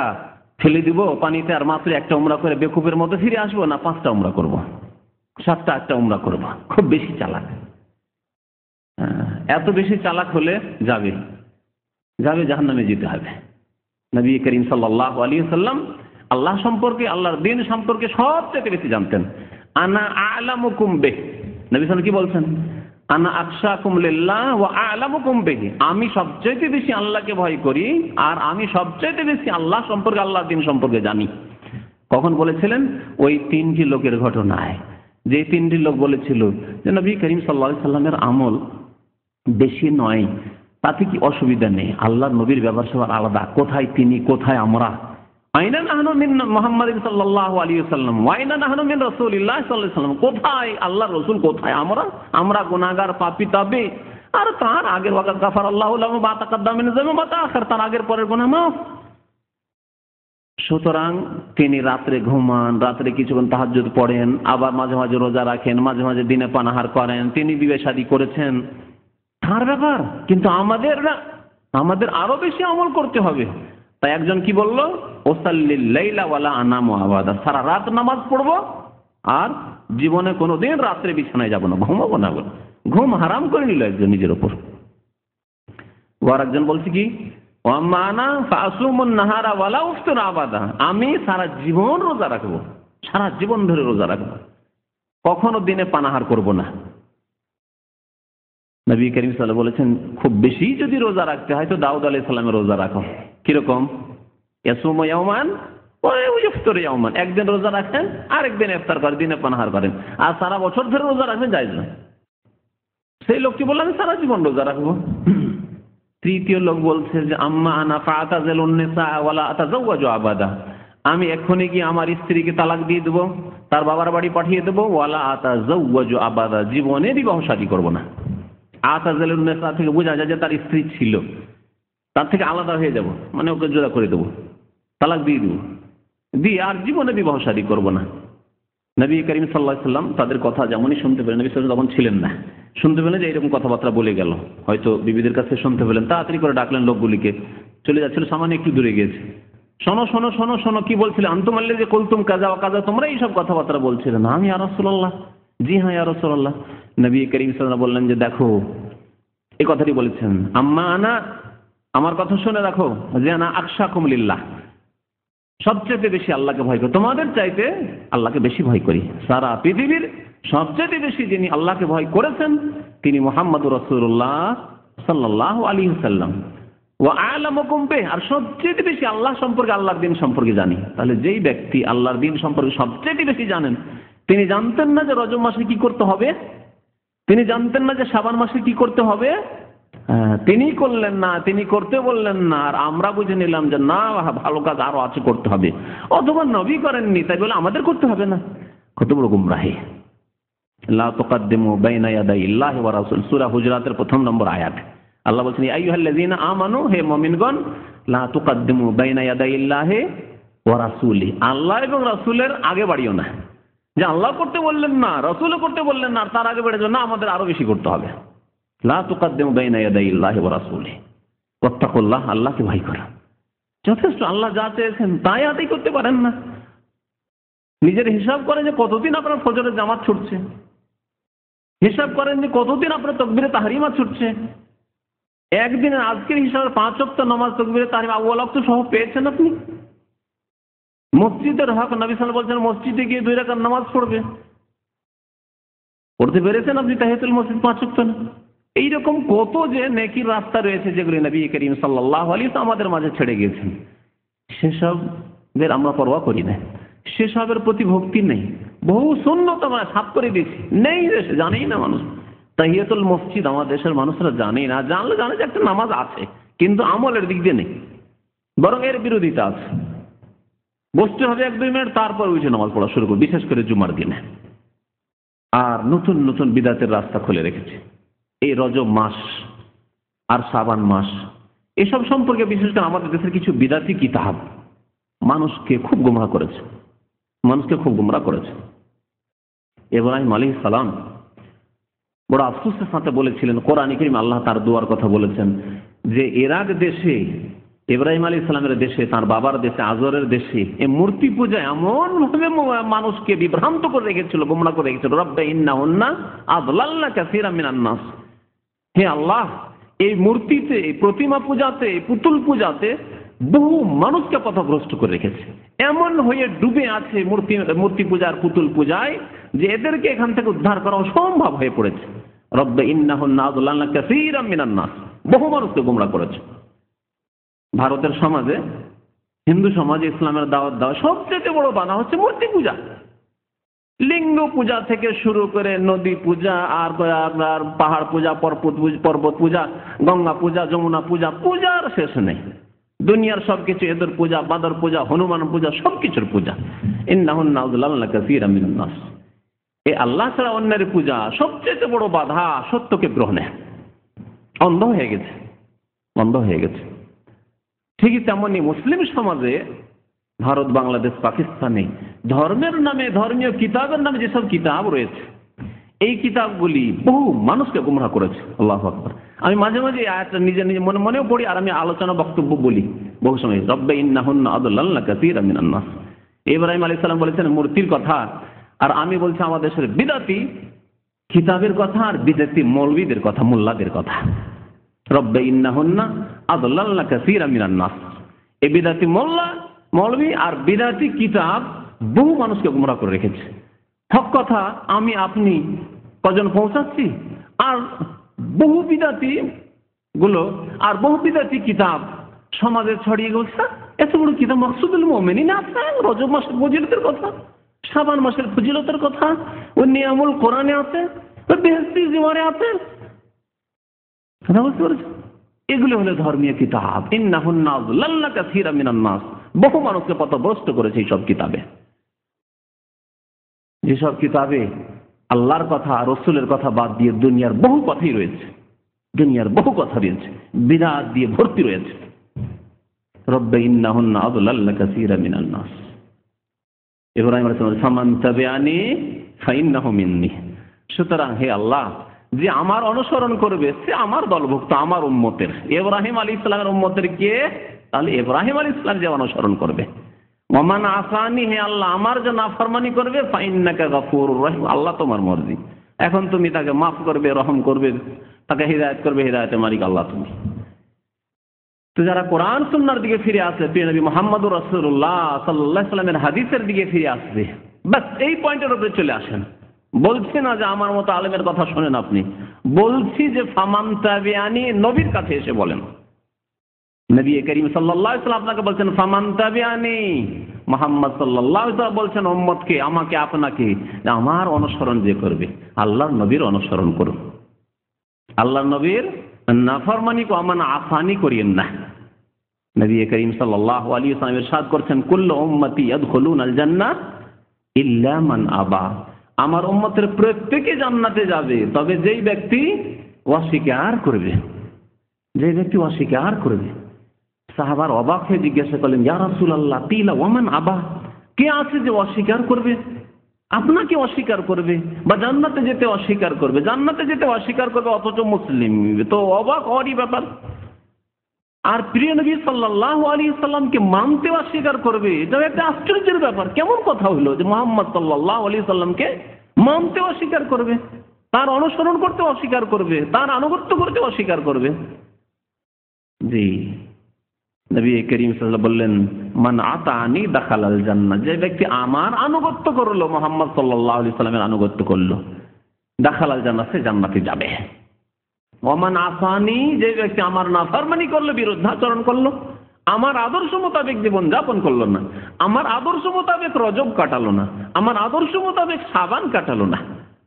ফেলে দিব পানিতে আর মাত্র একটা উমরা করে বেকুবের মতো ফিরে আসবো, না 5টা উমরা করব, 7টা 8টা উমরা করব। খুব বেশি চালাক। এত বেশি চালাক হলে যাবে জাহান্নামে যেতে হবে। নবী করিম সাল্লাল্লাহু আলাইহি ওয়াসাল্লাম আল্লাহ সম্পর্কে, আল্লাহর দ্বীন সম্পর্কে সবচেয়ে বেশি জানতেন। আনা আ'লামুকুম বিহি, নবী সাল্লাল্লাহু কি বলছেন? আনা আখশাকুম লিল্লাহ ওয়া আ'লামুকুম বিহি, আমি সবচেয়ে বেশি আল্লাহকে ভয় করি আর আমি সবচেয়ে বেশি আল্লাহ সম্পর্কে, আল্লাহর দ্বীন সম্পর্কে জানি। কখন বলেছিলেন? ওই 3টি লোকের ঘটনায়, যে 3টি লোক বলেছিল যে নবী করিম সাল্লাল্লাহু আলাইহি সাল্লামের আমল বেশি নয়, তাতে কি অসুবিধা নেই, আল্লাহর নবীর ব্যবহার সবার আলাদা, কোথায় তিনি কোথায় আমরা। আইনা নাহনু মিন মুহাম্মাদিন সাল্লাল্লাহু আলাইহি ওয়াসাল্লাম ওয়া আইনা নাহনু মিন রাসূলিল্লাহ সাল্লাল্লাহু আলাইহি ওয়াসাল্লাম, কোথায় আল্লাহর রাসূল, কোথায় আমরা গুনাহগার পাপী তবে, আর তার আগের ওয়াকাত গাফারাল্লাহু লাহু মা তাকাদ্দাম মিন যামবি ওয়া তাআখার, তার আগের পরের গুনাহ মাফ। সুতরাং তিনি রাত্রে ঘুমান, রাত্রে কিছুক্ষণ তাহাজ্জুদ পড়েন, আবার মাঝে মাঝে রোজা রাখেন, মাঝে মাঝে দিনে পানাহার করেন, তিনি বিয়ে শাদী করেছেন, তার ব্যাপার। কিন্তু আমাদের আরো বেশি আমল করতে হবে। তাই একজন কি বলল? ওসাল্লিল লাইলা ওয়ালা আনামু আবাদা, সারা রাত নামাজ পড়বো আর জীবনে কোনোদিন রাত্রে বিছানায় যাব না, ঘুমাবো না। ঘুম হারাম করে নিল একজন নিজের উপর। আর একজন বলছে কি? ওয়ামানা ফাসুমুন নাহারা ওয়ালা উফতির আবাদা, আমি সারা জীবন রোজা রাখবো, সারা জীবন ধরে রোজা রাখবো, কখনো দিনে পানাহার করব না। নবী করিম সাল্লাল্লাহু আলাইহি ওয়াসাল্লাম বলেছেন, খুব বেশি যদি রোজা রাখতে হয় তো দাউদ আলাইহিস সালামের রোজা রাখো। কিরকম? ইয়াসুমু ইয়াওমান ওয়া ইফতার ইয়াওমান, একদিন রোজা রাখেন আর একদিন ইফতার করেন, দিনে পানাহার করেন, আর সারা বছর ধরে রোজা রাখবেন জায়েজ না। সেই লোকটি বলল আমি সারা জীবন রোজা রাখবো। তৃতীয় লোক বলছে যে আম্মা আনা ফাতাযালুন নিসা ওয়ালা আতাযাওয়াজু আবাদা, আমি এক্ষুনি কি আমার স্ত্রীকে তালাক দিয়ে দেবো, তার বাবার বাড়ি পাঠিয়ে দেবো, ওয়ালা আতাযাওয়াজু আবাদা, জীবনে বিবাহ শাদী করবো না। আতাযালুন নিসা থেকে বোঝা যায় যে তার স্ত্রী ছিল, তার থেকে আলাদা হয়ে যাব, মানে ওকে জোড়া করে দেবো, তালাক দিয়ে দেবো, দিয়ে আর জীবনে বিবাহ শাদী করবো না। নবী করিম সাল্লাল্লাহু আলাইহি ওয়াসাল্লাম তাদের কথা যেমনই শুনতে পেলেন, নবী সাল্লাল্লাহু আলাইহি ওয়াসাল্লাম তখন ছিলেন না, শুনতে পেলেন যে এরকম কথাবার্তা বলে গেল, হয়তো বিবিদের কাছে শুনতে পেলেন, তাড়াতাড়ি করে ডাকলেন লোকগুলিকে, চলে যাচ্ছিল, সামান্য একটু দূরে গিয়েছে। শোনো শোনো শোনো শোনো, কি বলছিলেন? আনতুম আল্লাযী কুলতুম কাযা ওয়া কাযা, তোমরা এইসব কথাবার্তা বলছিলে না। আমি ইয়া রাসূলুল্লাহ, জি হ্যাঁ ইয়া রাসূলুল্লাহ। নবী করিম সাল্লাল্লাহু আলাইহি ওয়াসাল্লাম বললেন যে দেখো, এই কথাটি বলেছেন, আম্মা আনা, আমার কথা শুনে রাখো, যে আনা আখশাকুম লিল্লাহ, সবচেয়ে বেশি আল্লাহকে ভয় করি, তোমাদের চাইতে আল্লাহকে বেশি ভয় করি। সারা পৃথিবীর সবচেয়ে বেশি যিনি আল্লাহকে ভয় করেছেন তিনি মুহাম্মদুর রাসূলুল্লাহ সাল্লাল্লাহু আলাইহি ওয়াসাল্লাম। ওয়া আ'লামুকুম বিহি, আর সবচেয়ে বেশি আল্লাহ সম্পর্কে, আল্লাহর দ্বীন সম্পর্কে জানি। তাহলে যেই ব্যক্তি আল্লাহর দ্বীন সম্পর্কে সবচেয়ে বেশি জানেন, তিনি জানতেন না যে রজব মাসে কি করতে হবে, তিনি জানতেন না যে শাবান মাসে কি করতে হবে, তিনি করলেন না, তিনি করতে বললেন না, আর আমরা বুঝে নিলাম যে না, ভালো কাজ আরো আছে, করতে হবে। অথবা নবী করেননি তাই বলে আমাদের করতে হবে না। কত বড় গুমরাহি! লা তুকাদ্দিমু বাইনা ইয়াদাইল্লাহি ওয়া রাসূল, সূরা হুজুরাতের ১ম নম্বর আয়াত। আল্লাহ বলছেন, ইয়া আইয়ুহাল্লাযীনা আমানু, হে মুমিনগণ, লা তুকাদ্দিমু বাইনা ইয়াদাইল্লাহি ওয়া রাসূলিহি, আল্লাহ এবং রাসূলের আগে বাড়িও না। যে আল্লাহ করতে বললেন না, রাসূলও করতে বললেন না, আর তার আগে বেড়ে যাবে না, আমাদের আরো বেশি করতে হবে। লা তুকাদ্দিমু বাইনা ইয়াদাইল্লাহি ওয়া রাসূলিহি ওয়াত্তাকুল্লাহ, আল্লাহকে ভয় করা। যথেষ্ট। আল্লাহ যা চেয়েছেন তাই আদায় করতে পারেন না। নিজের হিসাব করেন যে কতদিন আপনার ফজরের জামাত ছুটছে, হিসাব করেন যে কতদিন আপনার তাকবীরে তাহরিমা ছুটছে। একদিনের আজকের হিসাবে 5 ওয়াক্ত নামাজ তাকবীরে তাহরিমা আউয়াল ওয়াক্ত সহ পেয়েছেন আপনি? মসজিদের হক, নবী সাল্লাল্লাহু আলাইহি ওয়াসাল্লাম বলছেন মসজিদে গিয়ে 2 রাকাত নামাজ পড়বে, পড়তে পেরেছেন আপনি তাহিয়াতুল মসজিদ 5 ওয়াক্ত না? এইরকম কত যে নেকির রাস্তা রয়েছে যেগুলি নবী করিম সাল্লাল্লাহু আলাইহি ওয়াসাল্লাম আমাদের মাঝে ছেড়ে গিয়েছেন, সেসবের আমরা পরোয়া করি না, সেসবের প্রতি ভক্তি নেই। বহু সুন্নত আমরা সাফ করে দিয়েছি, নেই দেশে, জানেই না মানুষ। তাহিয়াতুল মসজিদ আমার দেশের মানুষরা জানেই না, জানলে জানে যে একটা নামাজ আছে, কিন্তু আমলের দিক দিয়ে নেই, বরং এর বিরোধিতা আছে। বসতে হবে 1-2 মিনিট, তারপর উঠে নামাজ পড়া শুরু করবে, বিশেষ করে জুমার দিনে। আর নতুন নতুন বিদাতের রাস্তা খুলে রেখেছে। এই রজব মাস আর শাবান মাস, এসব সম্পর্কে বিশেষ করে আমাদের দেশের কিছু বিদাতি কিতাব মানুষকে খুব গোমরাহ করেছে, মানুষকে খুব গোমরাহ করেছে। ইব্রাহিম আলাইহিস সালাম বড় আফসোসের সাথে বলেছিলেন, কোরআনে কারীমে আল্লাহ তার দোয়ার কথা বলেছেন, যে ইরাক দেশে, ইব্রাহিম আলাইহিস সালামের দেশে, তার বাবার দেশে, আজরের দেশে এই মূর্তি পূজা এমন ভাবে মানুষকে বিভ্রান্ত করে রেখেছিল, গোমরাহ করে রেখেছিল। রব্বে ইন্নাহুন্না আযলাল্না কাসীরাম মিনান নাস, হে আল্লাহ, এই মূর্তিতে, এই প্রতিমা পূজাতে, এই পুতুল পূজাতে বহু মানুষকে পথভ্রষ্ট করে রেখেছে। এমন হয়ে ডুবে আছে মূর্তি পূজার, পুতুল পূজায়, যে এদেরকে এখান থেকে উদ্ধার করা অসম্ভব হয়ে পড়েছে। রব্বে ইন্নাহুন্না আযলাল্না কাসীরাম মিনান নাস, বহু মানুষকে গোমরাহ করেছে। ভারতের সমাজে, হিন্দু সমাজে ইসলামের দাওয়াত দেওয়া সবচেয়ে বড় বাধা হচ্ছে মূর্তি পূজা। লিঙ্গ পূজা থেকে শুরু করে নদী পূজা, আর আপনার পাহাড় পূজা, পর্বত পূজা, গঙ্গা পূজা, যমুনা পূজা, পূজার শেষ নেই। দুনিয়ার সবকিছু, এদের পূজা, বাদর পূজা, হনুমান পূজা, সবকিছুর পূজা। ইন্নাহুন্না আযলাল্না কাসীরাম মিনান নাস, এই আল্লাহ ছাড়া অন্যের পূজা সবচেয়ে বড় বাধা সত্যকে গ্রহণে। অন্ধ হয়ে গেছে, অন্ধ হয়ে গেছে। ঠিকই তেমনি মুসলিম সমাজে, ভারত, বাংলাদেশ, পাকিস্তানে ধর্মের নামে, ধর্মীয় কিতাবের নামে যেসব কিতাব রয়েছে, এই কিতাবগুলি বহু মানুষকে গুমরাহ করেছে। আল্লাহু আকবার। আমি মাঝে মাঝে আয়াতটা নিজে নিজে মনেও পড়ি, আর আমি আলোচনা বক্তব্য বলি বহু সময়। রব্বে ইন্নাহুন্না আযলাল্না কাসীরাম মিনান নাস, ইব্রাহিম আলাইহিস সালাম বলেছেন মূর্তির কথা, আর আমি বলছি আমাদের দেশের বিদাতি কিতাবের কথা, আর বিদাতি মৌলবীদের কথা, মোল্লাদের কথা। রব্বে ইন্নাহুন্না আযলাল্না কাসীরাম মিনান নাস, এই বিদাতি মোল্লা, মৌলবী আর বিদাতি কিতাব বহু মানুষকে গুমরাহ করে রেখেছে। হক কথা আমি আপনি কজন পৌঁছাচ্ছি, আর বহু বিদাতি গুলো, আর বহু বিদাতি কিতাব সমাজে ছড়িয়ে গেছে। এত বড় কিতাব, মাকসুদুল মুমিনিন আছে, রজব মাসের ফজিলতের কথা, শাবান মাসের ফজিলতের কথা, ও নিয়ামুল কোরআনে আছে, ও বেহেশতি জীবনে আছে। এগুলো হলো ধর্মীয় কিতাব। ইন্নাহুন্না আযলাল্না কাসীরাম মিনান নাস, বহু মানুষকে পথভ্রষ্ট করেছে এই সব কিতাবে। যেসব কিতাবে আল্লাহর কথা, রাসূলের কথা বাদ দিয়ে দুনিয়ার বহু কথাই রয়েছে, দুনিয়ার বহু কথা রয়েছে, বিদআত দিয়ে ভর্তি রয়েছে। রব্বে ইন্নাহুন্না আযলাল্না কাসীরাম মিনান নাস। ইব্রাহিম আলাইহিস সালাম, ফামান তাবিআনি ফাইন্নাহু মিন্নি, সুতরাং হে আল্লাহ, যে আমার অনুসরণ করবে সে আমার দলভুক্ত, আমার উম্মতের। ইব্রাহিম আলাইহিস সালামের উম্মতের কে? তাহলে ইব্রাহিম আলাইহিস সালাম যে অনুসরণ করবে। ওমান আসানি, হে আল্লাহ, আমার যে নাফরমানি করবে, ফাইন্নাকা গাফুরুর রহিম, আল্লাহ তোমার মর্জি, এখন তুমি তাকে মাফ করবে, রহম করবে, তাকে হিদায়াত করবে, হিদায়াতের মালিক আল্লাহ তুমি। তো যারা কোরআন সুন্নাহর দিকে ফিরে আসবে, প্রিয় নবী মুহাম্মদুর রাসূলুল্লাহ সাল্লাল্লাহু আলাইহি ওয়াসাল্লামের হাদিসের দিকে ফিরে আসবে, বাস এই পয়েন্টের উপরে চলে আসেন। বলছি না যে আমার মতো আলেমের কথা শোনেন আপনি, বলছি যে ফামান তাবিআনি, নবীর কাছে এসে বলেন। নবী করিম সাল্লাল্লাহু আলাইহি ওয়াসাল্লাম আপনাকে বলছেন ফামান তাবিআনি, মুহাম্মদ সাল্লাল্লাহু আলাইহি ওয়াসাল্লাম বলছেন উম্মতকে, আমাকে, আপনাকে, আমার অনুসরণ যে করবে, আল্লাহর নবীর অনুসরণ করুন, আল্লাহর নবীর নাফরমানি কো আমান আসানি করিয়েন না। নবী করিম সাল্লাল্লাহু আলাইহি ওয়াসাল্লাম ইরশাদ করছেন, কুল্লু উম্মতি ইয়াদখুলুনাল জান্নাহ ইল্লা মান আবা। আমার উম্মতের প্রত্যেকে জান্নাতে যাবে, তবে যেই ব্যক্তি অস্বীকার করবে, যে ব্যক্তি অস্বীকার করবে। সাহাবার অবাক হয়ে জিজ্ঞাসা করলেন, ইয়া রাসূলুল্লাহ কিলা ওয়ামান আবা, কে আছে যে অস্বীকার করবে, আপনাকে অস্বীকার করবে বা জান্নাতে যেতে অস্বীকার করবে, জান্নাতে যেতে অস্বীকার করবে অথচ মুসলিম। তো অবাক হওয়ারই ব্যাপার। আর প্রিয় নবী সাল্লাল্লাহু আলাইহি সাল্লামকে মানতে অস্বীকার করবে, এটা একটা আশ্চর্যের ব্যাপার। কেমন কথা হলো যে মুহাম্মদ সাল্লাল্লাহু আলাইহি সাল্লামকে মানতে অস্বীকার করবে, তার অনুসরণ করতে অস্বীকার করবে, তার আনুগত্য করতে অস্বীকার করবে। জি, নবী করিম সাল্লাল্লাহু আলাইহি ওয়াসাল্লাম বললেন, মান আতানি দাখালাল জান্নাহ, যে ব্যক্তি আমার আনুগত্য করলো, মুহাম্মদ সাল্লাল্লাহু আলাইহি সাল্লামের আনুগত্য করলো, দাখালাল জান্নাহ, সে জান্নাতে যাবে। ওমান আসানি, যে ব্যক্তি আমার নাফরমানি করলো, বিরুদ্ধাচরণ করলো, আমার আদর্শ মোতাবেক জীবন যাপন করলো না, আমার আদর্শ মোতাবেক রজব কাটালো না, আমার আদর্শ মোতাবেক শাবান কাটালো না,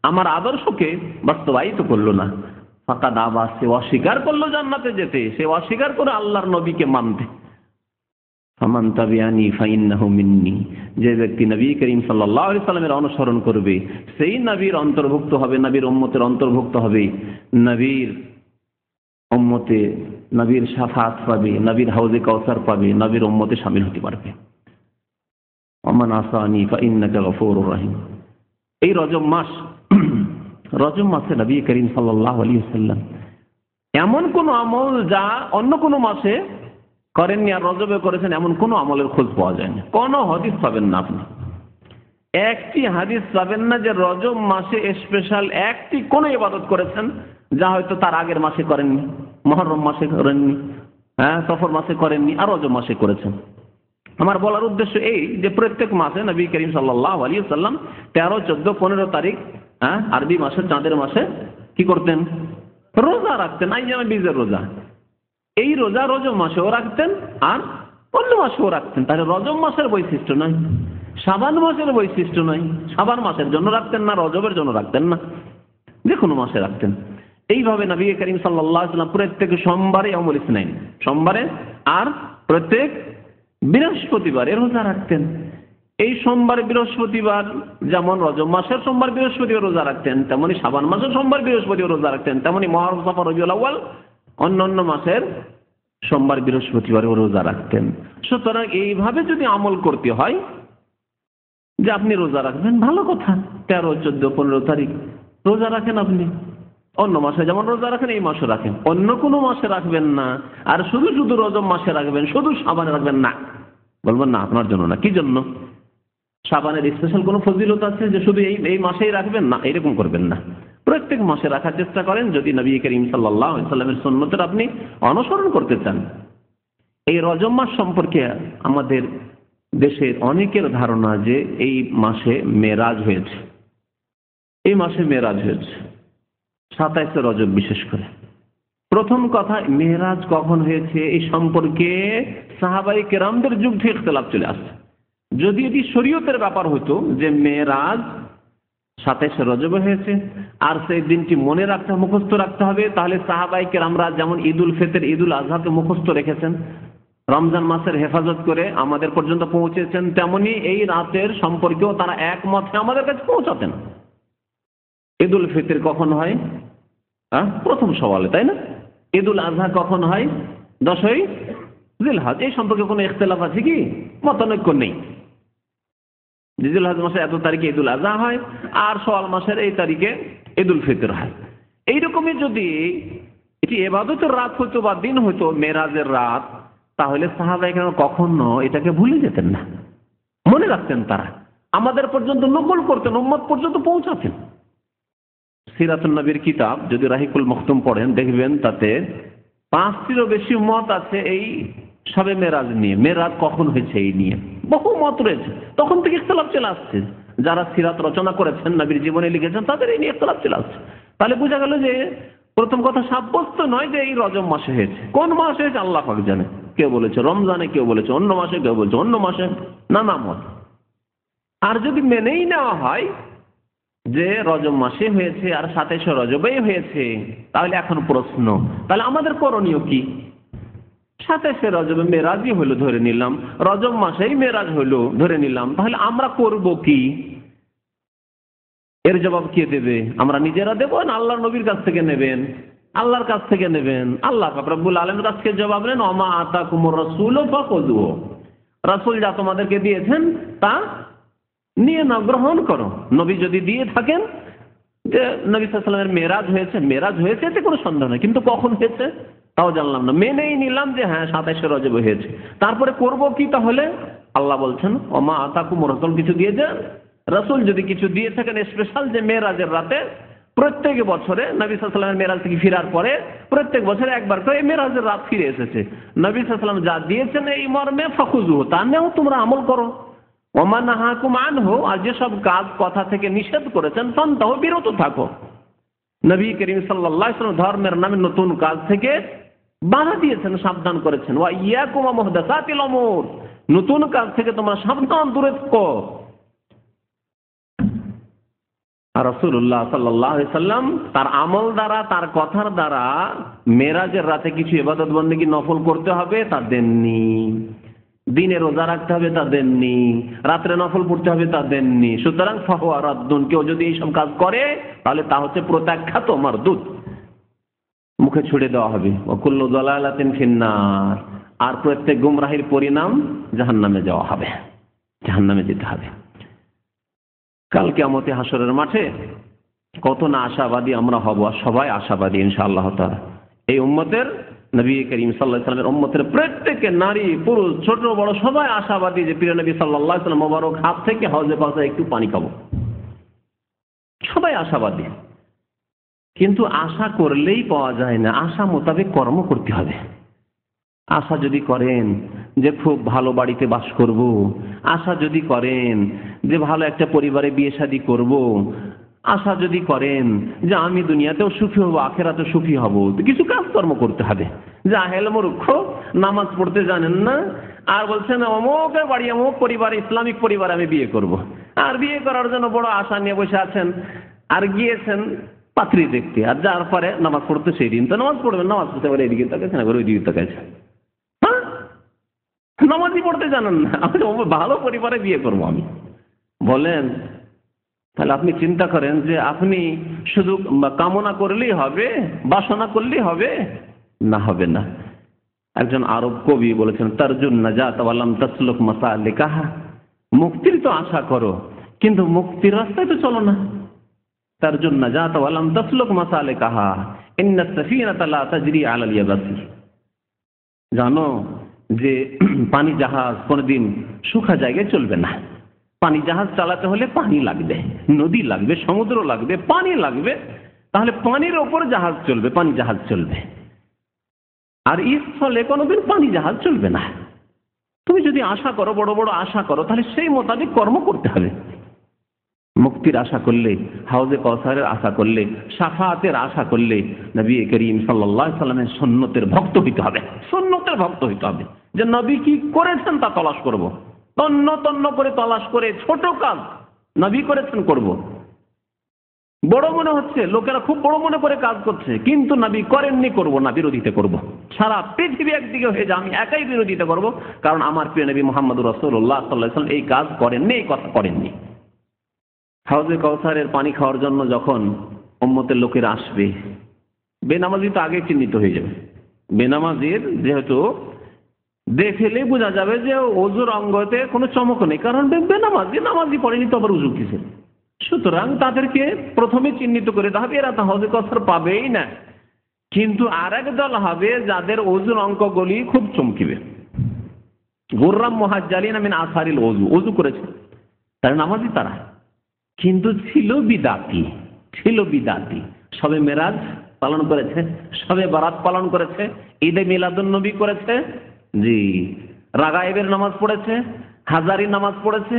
আমার আদর্শকে বাস্তবায়িত করলো না, ফাকাদ আবা, সে অস্বীকার করলো জান্নাতে যেতে, সে অস্বীকার করে আল্লাহর নবীকে মানতে। ফামান তাবিআনি ফাইন্নাহু মিন্নি, যে ব্যক্তি নবী করিম সাল্লাল্লাহু আলাইহি সাল্লামের অনুসরণ করবে, সেই নবীর অন্তর্ভুক্ত হবে, নবীর উম্মতের অন্তর্ভুক্ত হবে, নবীর উম্মতে নবীর শাফাত পাবে, নবীর হাউজে কাউসার পাবে, নবীর উম্মতে শামিল হতে পারবে। ওমান আসানি ফাইন্নাকা গফুরুর রহিম। এই রজব মাস, রজব মাসে নবী করিম সাল্লাল্লাহু আলাইহি ওয়াসাল্লাম এমন কোন আমল যা অন্য কোন মাসে করেননি আর রজবে করেছেন, এমন কোন আমলের খোঁজ পাওয়া যায় না। কোন হাদিস পাবেন না আপনি, একটি হাদিস পাবেন না যে রজব মাসে স্পেশাল একটি কোন ইবাদত করেছেন যা হয়তো তার আগের মাসে করেননি, মুহররম মাসে করেননি, সফর মাসে করেননি, আর রজব মাসে করেছেন। আমার বলার উদ্দেশ্য এই যে প্রত্যেক মাসে নবী করিম সাল্লাল্লাহু আলাইহি ওয়াসাল্লাম 13, 14, 15 তারিখ আরবি মাসে, চাঁদের মাসে কি করতেন? রোজা রাখতেন, আইয়ামে বীজের রোজা। এই রোজা রজব মাসেও রাখতেন আর অন্য মাসেও রাখতেন। তাহলে রজব মাসের বৈশিষ্ট্য নয়, শাবান মাসের বৈশিষ্ট্য নয়, শাবান মাসের জন্য রাখতেন না, রজবের জন্য রাখতেন না, যে কোনো মাসে রাখতেন। এইভাবে নবী করিম সাল্লাল্লাহু আলাইহি ওয়াসাল্লাম প্রত্যেক সোমবারে ইয়ামুল ইসনাইন, সোমবারে আর প্রত্যেক বৃহস্পতিবারে রোজা রাখতেন। এই সোমবার বৃহস্পতিবার যেমন রজব মাসের সোমবার বৃহস্পতিবার রোজা রাখতেন, তেমনি শাবান মাসের সোমবার বৃহস্পতিবার রোজা রাখতেন, তেমনি মুহররম, সফর, রবিউল আউয়াল অন্যান্য মাসের সোমবার বৃহস্পতিবারে রোজা রাখতেন। সুতরাং এইভাবে যদি আমল করতে হয় যে আপনি রোজা রাখবেন, ভালো কথা, 13, 14, 15 তারিখ রোজা রাখেন আপনি, অন্য মাসে যেমন রোজা রাখেন এই মাসে রাখেন, অন্য কোনো মাসে রাখবেন না। আর শুধু শুধু রজব মাসে রাখবেন, শুধু শাবানে রাখবেন না, বলবেন না আপনার জন্য না। কি জন্য? শাবানের স্পেশাল কোনো ফজিলত আছে যে শুধু এই মাসেই রাখবেন? না, এরকম করবেন না। প্রত্যেক মাসে রাখার চেষ্টা করেন যদি নবী করিম সাল্লাল্লাহু আলাইহি সাল্লামের সুন্নতের আপনি অনুসরণ করতে চান। এই রজব মাস সম্পর্কে আমাদের দেশের অনেকের ধারণা যে এই মাসে মেরাজ হয়েছে, এই মাসে মেরাজ হয়েছে 27 রজব। বিশেষ করে প্রথম কথা, মেরাজ কখন হয়েছে এই সম্পর্কে সাহাবায়ে কেরামদের যুগ থেকে ইখতিলাফ চলে আসছে। যদি এটি শরীয়তের ব্যাপার হতো যে মেরাজ 27 রজবে হয়েছে আর সেই দিনটি মনে রাখতে, মুখস্থ রাখতে হবে, তাহলে সাহাবায়ে কেরামরা যেমন ঈদুল ফিতর, ঈদুল আজহাকে মুখস্থ রেখেছেন, রমজান মাসের হেফাজত করে আমাদের পর্যন্ত পৌঁছেছেন, তেমনি এই রাতের সম্পর্কেও তারা একমত আমাদের কাছে পৌঁছাতেন। ঈদুল ফিতর কখন হয়? প্রথম সওয়ালে, তাই না? ঈদুল আজহা কখন হয়? 10ই জিলহজ। এই সম্পর্কে কোনো ইখতিলাফ আছে কি? মতানৈক্য নেই। জিলহজ মাসে এত তারিখে ঈদুল আজহা হয় আর শাওয়াল মাসের এই তারিখে ঈদুল ফিতর হয়। এইরকমই যদি এটি ইবাদতের রাত হতো বা দিন হতো, মেরাজের রাত, তাহলে সাহাবায়ে কেরাম কখনো এটাকে ভুলে যেতেন না, মনে রাখতেন। তারা আমাদের পর্যন্ত নকল করতেন, উম্মত পর্যন্ত পৌঁছাতেন। সিরাতুন নবীর কিতাব যদি রাহিকুল মখতুম পড়েন, দেখবেন তাতে 5টিরও বেশি মত আছে এই শবে মেরাজ নিয়ে। মেরাজ কখন হয়েছে এই নিয়ে বহু মত রয়েছে, তখন থেকে ইখতিলাফ চলে আসছে। যারা সিরাত রচনা করেছেন, নবীর জীবনে লিখেছেন, তাদের এই নিয়ে ইখতিলাফ চলে আসছে। তাহলে বোঝা গেল যে প্রথম কথা সাব্যস্ত নয় যে এই রজব মাসে হয়েছে। কোন মাসে হয়েছে আল্লাহ পাক জানে। কেউ বলেছে রমজানে, কেউ বলেছে অন্য মাসে, কেউ বলেছে অন্য মাসে, নানা মত। আর যদি মেনেই নেওয়া হয় যে রজব মাসে হয়েছে আর 27 রজবেই হয়েছে, তাহলে এখন প্রশ্ন, তাহলে আমাদের করণীয় কি? 27 রজবে মেরাজই হলো ধরে নিলাম, রজব মাসেই মেরাজ হলো ধরে নিলাম, তাহলে আমরা করব কি? এর জবাব কে দেবে? আমরা নিজেরা দেব না আল্লাহর নবীর কাছ থেকে নেবেন? আল্লাহর কাছ থেকে নেবেন। আল্লাহ পাক রব্বুল আলামিনের কাছ থেকে জবাব নেন, ওমা আতাকুমুর রাসূলু ফাখুযুহু, রাসূল যা তোমাদেরকে দিয়েছেন তা নিয়ে নাও, গ্রহণ করো। নবী যদি দিয়ে থাকেন যে নবী সাল্লাল্লাহু আলাইহি ওয়াসাল্লামের মেরাজ হয়েছে এতে কোনো সন্দেহ নেই, কিন্তু কখন হয়েছে তাও জানলাম না, মেনেই নিলাম যে হ্যাঁ 27 রজবে হয়েছে, তারপরে করব কি? তাহলে আল্লাহ বলছেন ওমা আতাকুমুর রাসূল, কিছু দিয়ে যান। রাসূল যদি কিছু দিয়ে থাকেন স্পেশাল, যে মেরাজের রাতে প্রত্যেক বছরে নবী সাল্লাল্লাহু আলাইহি ওয়াসাল্লাম মেরাজ থেকে ফেরার পরে প্রত্যেক বছরে একবার করে মেরাজের রাত ফিরে এসেছে, নবী সাল্লাল্লাহু আলাইহি ওয়াসাল্লাম যা দিয়েছেন এই মর্মে ফাখুযুহু, তা নেও, তোমরা আমল করো। ওমা নাহাকুম আনহু, আর যেসব কাজ কথা থেকে নিষেধ করেছেন ফান্তাহু, বিরত থাকো। নবী করিম সাল্লাল্লাহু আলাইহি ওয়াসাল্লাম ধর্মের নামে নতুন কাজ থেকে বাধা দিয়েছেন, সাবধান করেছেন। ওয়া ইয়াকুম ওয়া মুহদাসাতিল উমুর, নতুন কাজ থেকে তোমরা সাবধান, দূরে থাকো। আর রাসূলুল্লাহ সাল্লাল্লাহু আলাইহি সাল্লাম তার আমল দ্বারা, তার কথার দ্বারা মেরাজের রাতে কিছু ইবাদত বন্দেগী নফল করতে হবে তা দেননি, দিনে রোজা রাখতে হবে তা দেননি, রাত্রে নফল পড়তে হবে তা দেননি। সুতরাং ফাহুয়া রাদ্দুন, কেউ যদি এইসব কাজ করে তাহলে তা হচ্ছে প্রত্যাখ্যাত, মারদুদ, মুখে ছুড়ে দেওয়া হবে। ওয়া কুল্লু দালালাতিন ফিন্নার, আর প্রত্যেক গুমরাহির পরিণাম জাহান্নামে যাওয়া হবে, জাহান্নামে যেতে হবে। কাল কিয়ামতে হাসরের মাঠে কত না আশাবাদী আমরা হব, সবাই আশাবাদী ইনশাআল্লাহ তাআলা। এই উম্মতের, নবী করিম সাল্লাল্লাহু আলাইহি ওয়াসাল্লামের উম্মতের প্রত্যেকে, নারী পুরুষ ছোট বড় সবাই আশাবাদী যে প্রিয় নবী সাল্লাল্লাহু আলাইহি ওয়াসাল্লাম মোবারক হাত থেকে হাউজে কাউসার একটু পানি খাবো, সবাই আশাবাদী। কিন্তু আশা করলেই পাওয়া যায় না, আশা মোতাবেক কর্ম করতে হবে। আশা যদি করেন যে খুব ভালো বাড়িতে বাস করব, আশা যদি করেন যে ভালো একটা পরিবারে বিয়ে শাদী করব, আশা যদি করেন যে আমি দুনিয়াতেও সুখী হব আখেরাতেও সুখী হব, তো কিছু কাজকর্ম করতে হবে। জাহেল মূর্খ, নামাজ পড়তে জানেন না, আর বলছেন অমুকের বাড়ি অমুক পরিবারে, ইসলামিক পরিবারে আমি বিয়ে করব, আর বিয়ে করার জন্য বড় আশা নিয়ে বসে আছেন, আর গিয়েছেন পাত্রী দেখতে, আর যার পরে নামাজ পড়তে সেই দিন তো নামাজ পড়বেন, নামাজ পড়তে পারে এদিকে তাকাচ্ছে না করে ওইদিকে তাকাচ্ছে, নামাজই পড়তে জানেন না, আমি ভালো পরিবারে বিয়ে করবো আমি। বলেন তাহলে আপনি চিন্তা করেন যে আপনি শুধু কামনা করলেই হবে, বাসনা করলেই হবে? না, হবে না। একজন আরব কবি বলেছেন, তারজুন নাজাত ওয়া লাম তাসলুক মাসালিকাহা, মুক্তির তো আশা করো কিন্তু মুক্তির রাস্তায় তো চলো না। তারজুন নাজাত ওয়া লাম তাসলুক মাসালিকাহা ইন্নাস সাফিনাতা লা তাজরি আলাল ইয়াবাসি, জানো যে পানি জাহাজ কোনদিন শুখা জায়গায় চলবে না, পানি জাহাজ চালাতে হলে পানি লাগবে, নদী লাগবে, সমুদ্র লাগবে, পানি লাগবে, তাহলে পানির ওপর জাহাজ চলবে, পানি জাহাজ চলবে। আর স্থলে কোনোদিন পানি জাহাজ চলবে না। তুমি যদি আশা করো, বড় বড় আশা করো, তাহলে সেই মোতাবেক কর্ম করতে হবে। মুক্তির আশা করলে, হাউজে কাউসারের আশা করলে, শাফাআতের আশা করলে নবী করিম সাল্লাল্লাহু আলাইহি সাল্লামের সুন্নতের ভক্ত হইতে হবে, সুন্নতের ভক্ত হইতে হবে, যে নবী কি করেছেন তা তলাশ করব, তন্ন তন্ন করে তলাশ করে, ছোট কাজ নবী করেছেন করব। বড় মনে হচ্ছে, লোকেরা খুব বড় মনে করে কাজ করছে, কিন্তু নবী করেননি, করব না, বিরোধিতা করব। সারা পৃথিবী একদিকে হয়ে যায়, আমি একাই বিরোধিতা করব, কারণ আমার প্রিয় নবী মুহাম্মদুর রাসূলুল্লাহ সাল্লাল্লাহু আলাইহি ওয়াসাল্লাম এই কাজ করেননি, এই কথা করেননি। হাউজে কাউসারের পানি খাওয়ার জন্য যখন উম্মতের লোকেরা আসবে, বেনামাজি তো আগে চিহ্নিত হয়ে যাবে। বেনামাজির যেহেতু দেখলে বোঝা যাবে যে ওযুর অঙ্গতে কোনো চমক নেই, কারণ বেনামাজি, নামাজি পড়েনি তো আবার উযু কিসের। সুতরাং তাদেরকে প্রথমে চিহ্নিত করে দেওয়া হবে, এরা তো হাউজে কাউসার পাবেই না। কিন্তু আরেক দল হবে যাদের ওযুর অঙ্কগুলি খুব চমকিবে। গুররাম মুহাজ্জালিনা মিন আসারিল ওযু, ওযু করেছে, তারা নামাজি, তারা কিন্তু ছিল বিদাতি, সবে মেরাজ পালন করেছে, সবে বারাত পালন করেছে, ঈদে মিলাদুন নবী করেছে, জি, রাগায়েবের নামাজ পড়েছে, হাজারি নামাজ পড়েছে,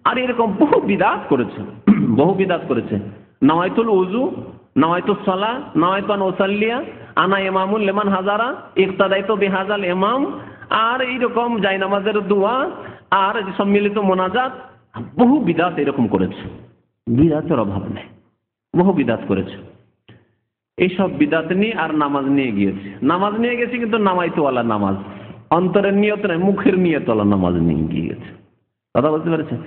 আর এরকম বহু বিদাত করেছে। নাওয়াইতুল উযু, নাওয়াইতুস সালাহ, নাওয়াইতু আন উসাল্লিয়া আনা ইমামুল লিমান হাজারা ইক্তাদাইতু বিহাযাল ইমাম, আর এইরকম জায়নামাজের দোয়া, আর সম্মিলিত মোনাজাত, বহু বিদাত এরকম করেছে। বিদাতের অভাব নেই, বহু বিদাত করেছে। এইসব বিদাত নিয়ে আর নামাজ নিয়ে গিয়েছে, নামাজ নিয়ে গেছে কিন্তু নামাইতওয়ালা নামাজ, অন্তরের নিয়ত নয়, মুখের নিয়তওয়ালা নামাজ নিয়ে গিয়েছে। কথা বলতে পেরেছেন?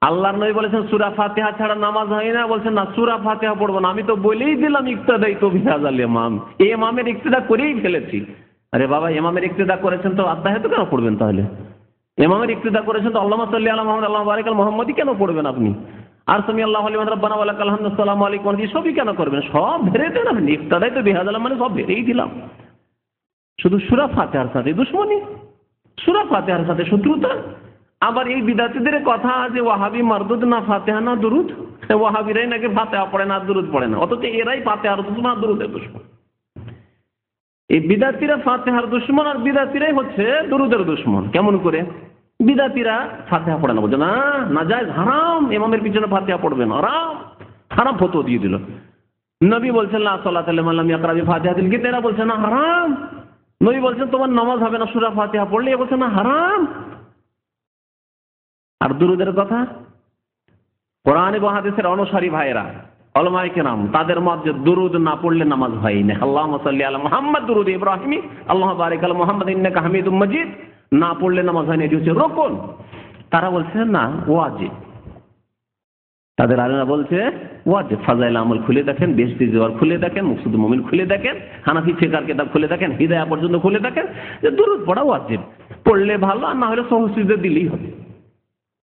আল্লাহর নবী বলেছেন সূরা ফাতিহা ছাড়া নামাজ হয় না, বলছেন না সূরা ফাতিহা পড়বো না, আমি তো বলেই দিলাম ইক্তেদাই তো বিহাজাল ইমাম, এই ইমামের ইক্তেদা করেই ফেলেছি। আরে বাবা, ইমামের ইক্তেদা করেছেন তো আত্মাহিয়াতু কেন পড়বেন? তাহলে ইমামের ইক্তেদা করেছেন তো আল্লাহুম্মা সাল্লি আলা মুহাম্মদ আল্লাহুম্মা বারিক আলা মুহাম্মাদি কেন পড়বেন আপনি? আর সামিআল্লাহু লিমান রাব্বানা ওয়া লাকাল হামদু আসসালামু আলাইকুম সবই কেন করবেন? সব ভেরে দেন আপনি, ইক্তেদাই তো বিহাজাল মানে সব ভেরেই দিলাম। শুধু সূরা ফাতিহার সাথে দুশমনি, সূরা ফাতিহার সাথে শত্রুতা। আবার এই বিদাতীদের কথা যে ওয়াহাবি মারদুদ না ফাতিহা না দুরুদ, ওয়াহাবিরাই নাকি ফাতিহা পড়ে না দুরুদ পড়ে না, অথচ এরাই ফাতিহার দুশমন আর দুরুদের দুশমন। এই বিদাতীরা ফাতিহার দুশমন আর বিদাতীরাই হচ্ছে দুরুদের দুশমন। কেমন করে? বিদাতীরা ফাতিহা পড়ে না, বলছে না নাজায়েজ হারাম, ইমামের পিছনে ফাতিহা পড়বেন হারাম, হারাম ফতোয়া দিয়ে দিল। নবী বলছেন লা সালাতা লিমান লাম ইয়াকরা বিফাতিহাতিল কিতাব, এরা বলছে না হারাম। নবী বলছেন তোমার নামাজ হবে না সূরা ফাতিহা পড়লে, এ বলছে না হারাম। আর দুরুদের কথা, কোরআন এবং হাদিসের অনুসারী ভাইরা উলামায়ে কেরাম তাদের মত যে দুরুদ না পড়লে নামাজ হয় না। আল্লাহুম্মা সাল্লি আলা মুহাম্মদ দুরুদ ইব্রাহিমি আল্লাহুম্মা বারিক আলা মুহাম্মাদ ইন্নাকা হামিদুম মাজিদ, না পড়লে নামাজ হয় না, এটি হচ্ছে রুকুন। তারা বলছে না ওয়াজিব, তাদের আলেমরা বলছে ওয়াজিব। ফাজাইল আমল খুলে দেখেন, বেহেশতি জওয়ার খুলে দেখেন, মুকসুদ মুমিন খুলে দেখেন, হানাফি ফিকহের কিতাব খুলে দেখেন, হিদায়া পর্যন্ত খুলে দেখেন যে দুরুদ পড়া ওয়াজিব। পড়লে ভালো, আর না হলে সহজ দিলেই হবে।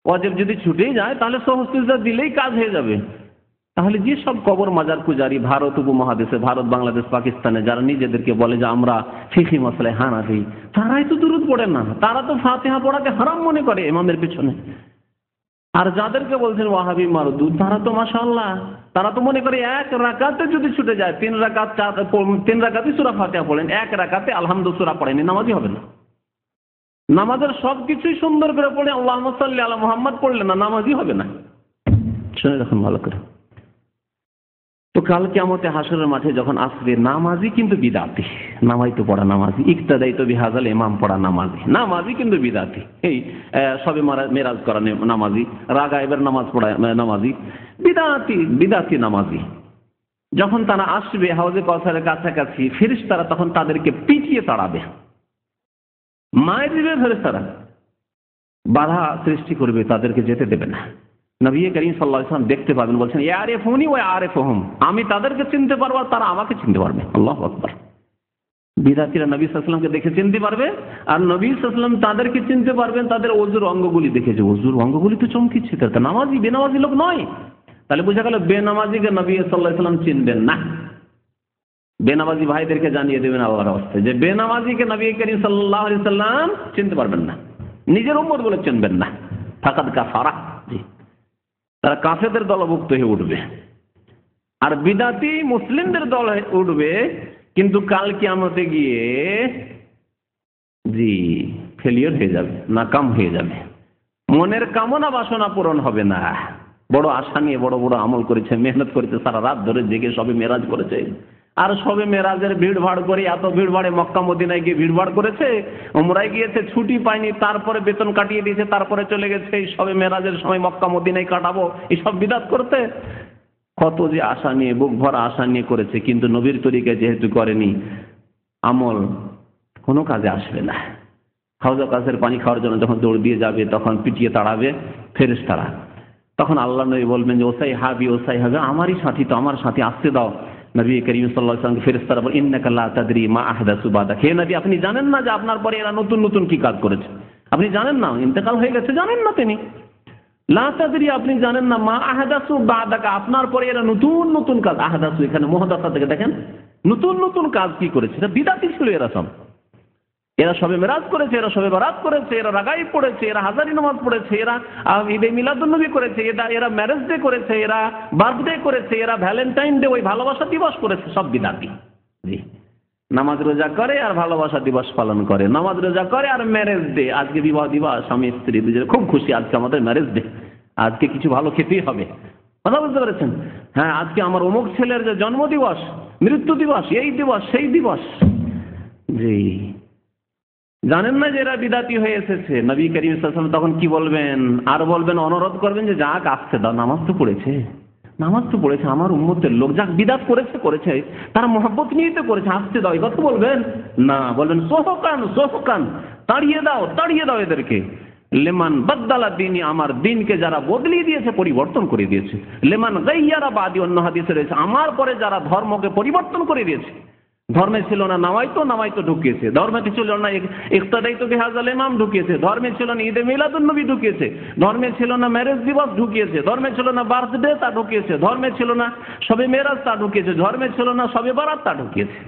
ওয়াজিব যদি ছুটেই যায় তাহলে সহজ দিলেই কাজ হয়ে যাবে। তাহলে যে সব কবর মাজার পূজারী ভারত উপমহাদেশে, ভারত বাংলাদেশ পাকিস্তানে যারা নিজেদেরকে বলে যে আমরা ফিকহি মাসলায় হানাফি, তারাই তো দুরুদ পড়ে না, তারা তো ফাতিহা পড়াকে হারাম মনে করে ইমামের পিছনে। আর যাদেরকে বলছেন ওয়াহাবি মারদুদ, তারা তো মাশাআল্লাহ, তারা তো মনে করে এক রাকাতে যদি ছুটে যায়, 3 রাকাতে সূরা ফাতিহা পড়েন, এক রাকাতে আলহামদু সূরা পড়েনি, নামাজই হবে না। নামাজের সবকিছুই সুন্দর করে পড়ে আল্লাহুম্মা সাল্লি আলা মুহাম্মদ পড়লে না, নামাজই হবে না। শুনে রাখুন ভালো করে। তো কাল কিয়ামতে হাসরের মাঠে যখন আসবে, নামাজি কিন্তু বিদাতি, নামাই তো পড়া নামাজি, ইক্তাদাই তো বিহাজাল ইমাম পড়া নামাজি, নামাজি কিন্তু বিদাতি। এই সবে মেরাজ করা নামাজি, রাগায়েবের নামাজ পড়া নামাজি, বিদাতি নামাজি। যখন তারা আসবে হাউজে কাউসারের কাছাকাছি, ফেরেশতারা তখন তাদেরকে পিটিয়ে তাড়াবে, মায়ের দিবে ফেরেশতারা, বাধা সৃষ্টি করবে, তাদেরকে যেতে দেবে না। নবী করিম সাল্লাল্লাহু আলাইহি ওয়াসাল্লাম দেখতে পাবেন, বলছেন ইয়ারিফুনি ওয়া আরিফুহুম, আমি তাদেরকে চিনতে পারবো আর তারা আমাকে চিনতে পারবে। আল্লাহু আকবার। বিদাতীরা নবী সাল্লাল্লাহু আলাইহি ওয়াসাল্লামকে দেখে চিনতে পারবে, আর নবী সাল্লাল্লাহু আলাইহি ওয়াসাল্লাম তাদেরকে চিনতে পারবেন তাদের ওযুর অঙ্গগুলি দেখে, যে ওযুর অঙ্গগুলি তো চমকিচ্ছে, তারা নামাজি, বেনামাজি লোক নয়। তাহলে বোঝা গেল বেনামাজিকে নবী সাল্লাল্লাহু আলাইহি ওয়াসাল্লাম চিনবেন না। বেনামাজি ভাইদেরকে জানিয়ে দেবেন আল্লাহর রাস্তায় যে বেনামাজিকে নবী করিম সাল্লাল্লাহু আলাইহি ওয়াসাল্লাম চিনতে পারবেন না, নিজের উম্মত বলে চিনবেন না। ফাকাদ কাফারা, জি, তারা কাফেরদের দলভুক্ত হয়ে উঠবে। আর বিদাতি মুসলিমদের দল হয়ে উঠবে, কিন্তু কাল কিয়ামতে গিয়ে জি ফেলিয়র হয়ে যাবে, নাকাম হয়ে যাবে, মনের কামনা বাসনা পূরণ হবে না। বড় আশা নিয়ে বড় বড় আমল করেছে, মেহনত করেছে, সারা রাত ধরে জেগে সবে মেরাজ করেছে, আর সবে মেরাজের ভিড় ভাড় করে, এত ভিড় ভাড়ে মক্কা মদিনায় গিয়ে ভিড় ভাড় করেছে, উমরায় গিয়েছে, ছুটি পায়নি, তারপরে বেতন কাটিয়ে দিয়েছে, তারপরে চলে গেছে এই সবে মেরাজের সময় মক্কা মদিনায় কাটাবো, এইসব বিদাত করতে। কত যে আশা নিয়ে, বুক ভরা আশা নিয়ে করেছে, কিন্তু নবীর তরিকায় যেহেতু করেনি, আমল কোনো কাজে আসবে না। হাউজা কাছের পানি খাওয়ার জন্য যখন দৌড় দিয়ে যাবে, তখন পিটিয়ে তাড়াবে ফেরেশতারা। তখন আল্লাহ নবী বলবেন যে ওসাই হাবি, আমারই সাথী তো, আমার সাথী, আসতে দাও। নবী করিম সাল্লাল্লাহু আলাইহি ওয়াসাল্লাম ফেরেশতারা বলেন ইন্নাকা লা তাদরি মা আহদাসু বাদাক, হে নবী আপনি জানেন না যে আপনার পরে এরা নতুন নতুন কি কাজ করেছে, আপনি জানেন না, ইন্তেকাল হয়ে গেছে, জানেন না তিনি। লা তাদরি, আপনি জানেন না, মা আহদাসু বাদাক, আপনার পরে এরা নতুন নতুন কাজ। আহদাসু এখানে মুহাদাসা থেকে দেখেন, নতুন নতুন কাজ কি করেছে, এটা বিদাতি ছিল এরা সব। এরা সবে মেরাজ করেছে, এরা সবে বারাত করেছে, এরা রাগাইব পড়েছে, এরা হাজারি নামাজ পড়েছে, এরা ঈদে মিলাদুন্নবী করেছে, এরা ম্যারেজ ডে করেছে, এরা বার্থডে করেছে, এরা ভ্যালেন্টাইন ডে, ওই ভালোবাসা দিবস করেছে, সব বিদাতি। জি, নামাজ রোজা করে আর ভালোবাসা দিবস পালন করে, নামাজ রোজা করে আর ম্যারেজ ডে, আজকে বিবাহ দিবস, স্বামী স্ত্রী দুজনে খুব খুশি, আজকে আমাদের ম্যারেজ ডে, আজকে কিছু ভালো খেতেই হবে। কথা বুঝতে পেরেছেন? হ্যাঁ, আজকে আমার অমুক ছেলের যে জন্ম দিবস, মৃত্যু দিবস, এই দিবস সেই দিবস। জি, জানেন না যে এরা বিদাতি হয়ে এসেছে। নবী করিম সাল্লাল্লাহু আলাইহি ওয়াসাল্লাম তখন কি বলবেন? আর বলবেন, অনুরোধ করবেন যে যাক আসতে দাও, নামাজ তো পড়েছে, নামাজ তো পড়েছে আমার উম্মতের লোক, যাক বিদাত করেছে তারা মহব্বত নিয়ে তো করেছে, আসতে দাও, এই কথা বলবেন না, বলবেন সোহকান, তাড়িয়ে দাও এদেরকে। লেমান বাদ্দালা দিনী, আমার দিনকে যারা বদলিয়ে দিয়েছে, পরিবর্তন করে দিয়েছে। লেমান গাইয়ারা বাদি, অন্য হাদিসে রয়েছে আমার পরে যারা ধর্মকে পরিবর্তন করে দিয়েছে। ধর্মে ছিল না নামাইতো ঢুকিয়েছে, ধর্মে ছিল না ইফতাদাইতো বিহাজাল ইমাম ঢুকিয়েছে, ধর্মে ছিল না ঈদে মিলাদুন নবী ঢুকিয়েছে, ধর্মে ছিল না ম্যারেজ দিবস ঢুকিয়েছে, ধর্মে ছিল না বার্থডে তা ঢুকিয়েছে, ধর্মে ছিল না শবে মেরাজ তা ঢুকিয়েছে, ধর্মে ছিল না শবে বারাত তা ঢুকিয়েছে।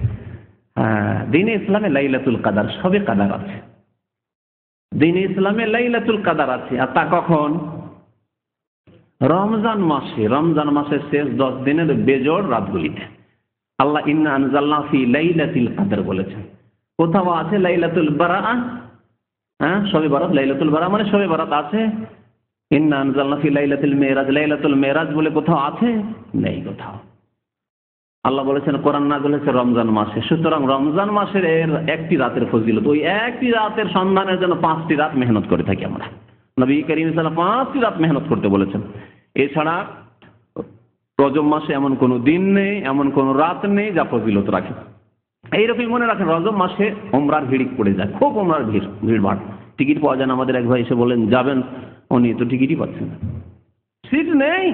দ্বীনে ইসলামে লাইলাতুল কাদার, শবে কাদার আছে, দ্বীনে ইসলামে লাইলাতুল কাদার আছে। আর তা কখন? রমজান মাসের শেষ 10 দিনের বেজোড় রাতগুলিতে। আল্লাহ ইন্না আনজালনা ফি লাইলাতিল কদর বলেছেন। কোথাও আছে লাইলাতুল বারাআ? শবে বারাত, লাইলাতুল বারাআ মানে শবে বারাত আছে। ইন্না আনজালনা ফি লাইলাতিল মেরাজ, লাইলাতুল মেরাজ বলে কোথাও আছে? নেই কোথাও। আল্লাহ বলেছেন কোরআন নাযিল হয়েছে রমজান মাসে, সুতরাং রমজান মাসের এর একটি রাতের ফজিলত, ওই একটি রাতের সন্ধানের জন্য 5টি রাত মেহনত করে থাকি আমরা। নবী করিম সাল্লাল্লাহু আলাইহি ওয়াসাল্লাম 5টি রাত মেহনত করতে বলেছেন। এছাড়া রজব মাসে এমন কোনো দিন নেই, এমন কোনো রাত নেই যা ফজিলত রাখে। এইরকমই মনে রাখেন, রজব মাসে ওমরার ভিড় পড়ে যায়, খুব ওমরার ভিড়, টিকিট পাওয়া যায় না। আমাদের এক ভাই এসে বলেন যাবেন, উনি তো টিকিটই পাচ্ছেন না, সিট নেই।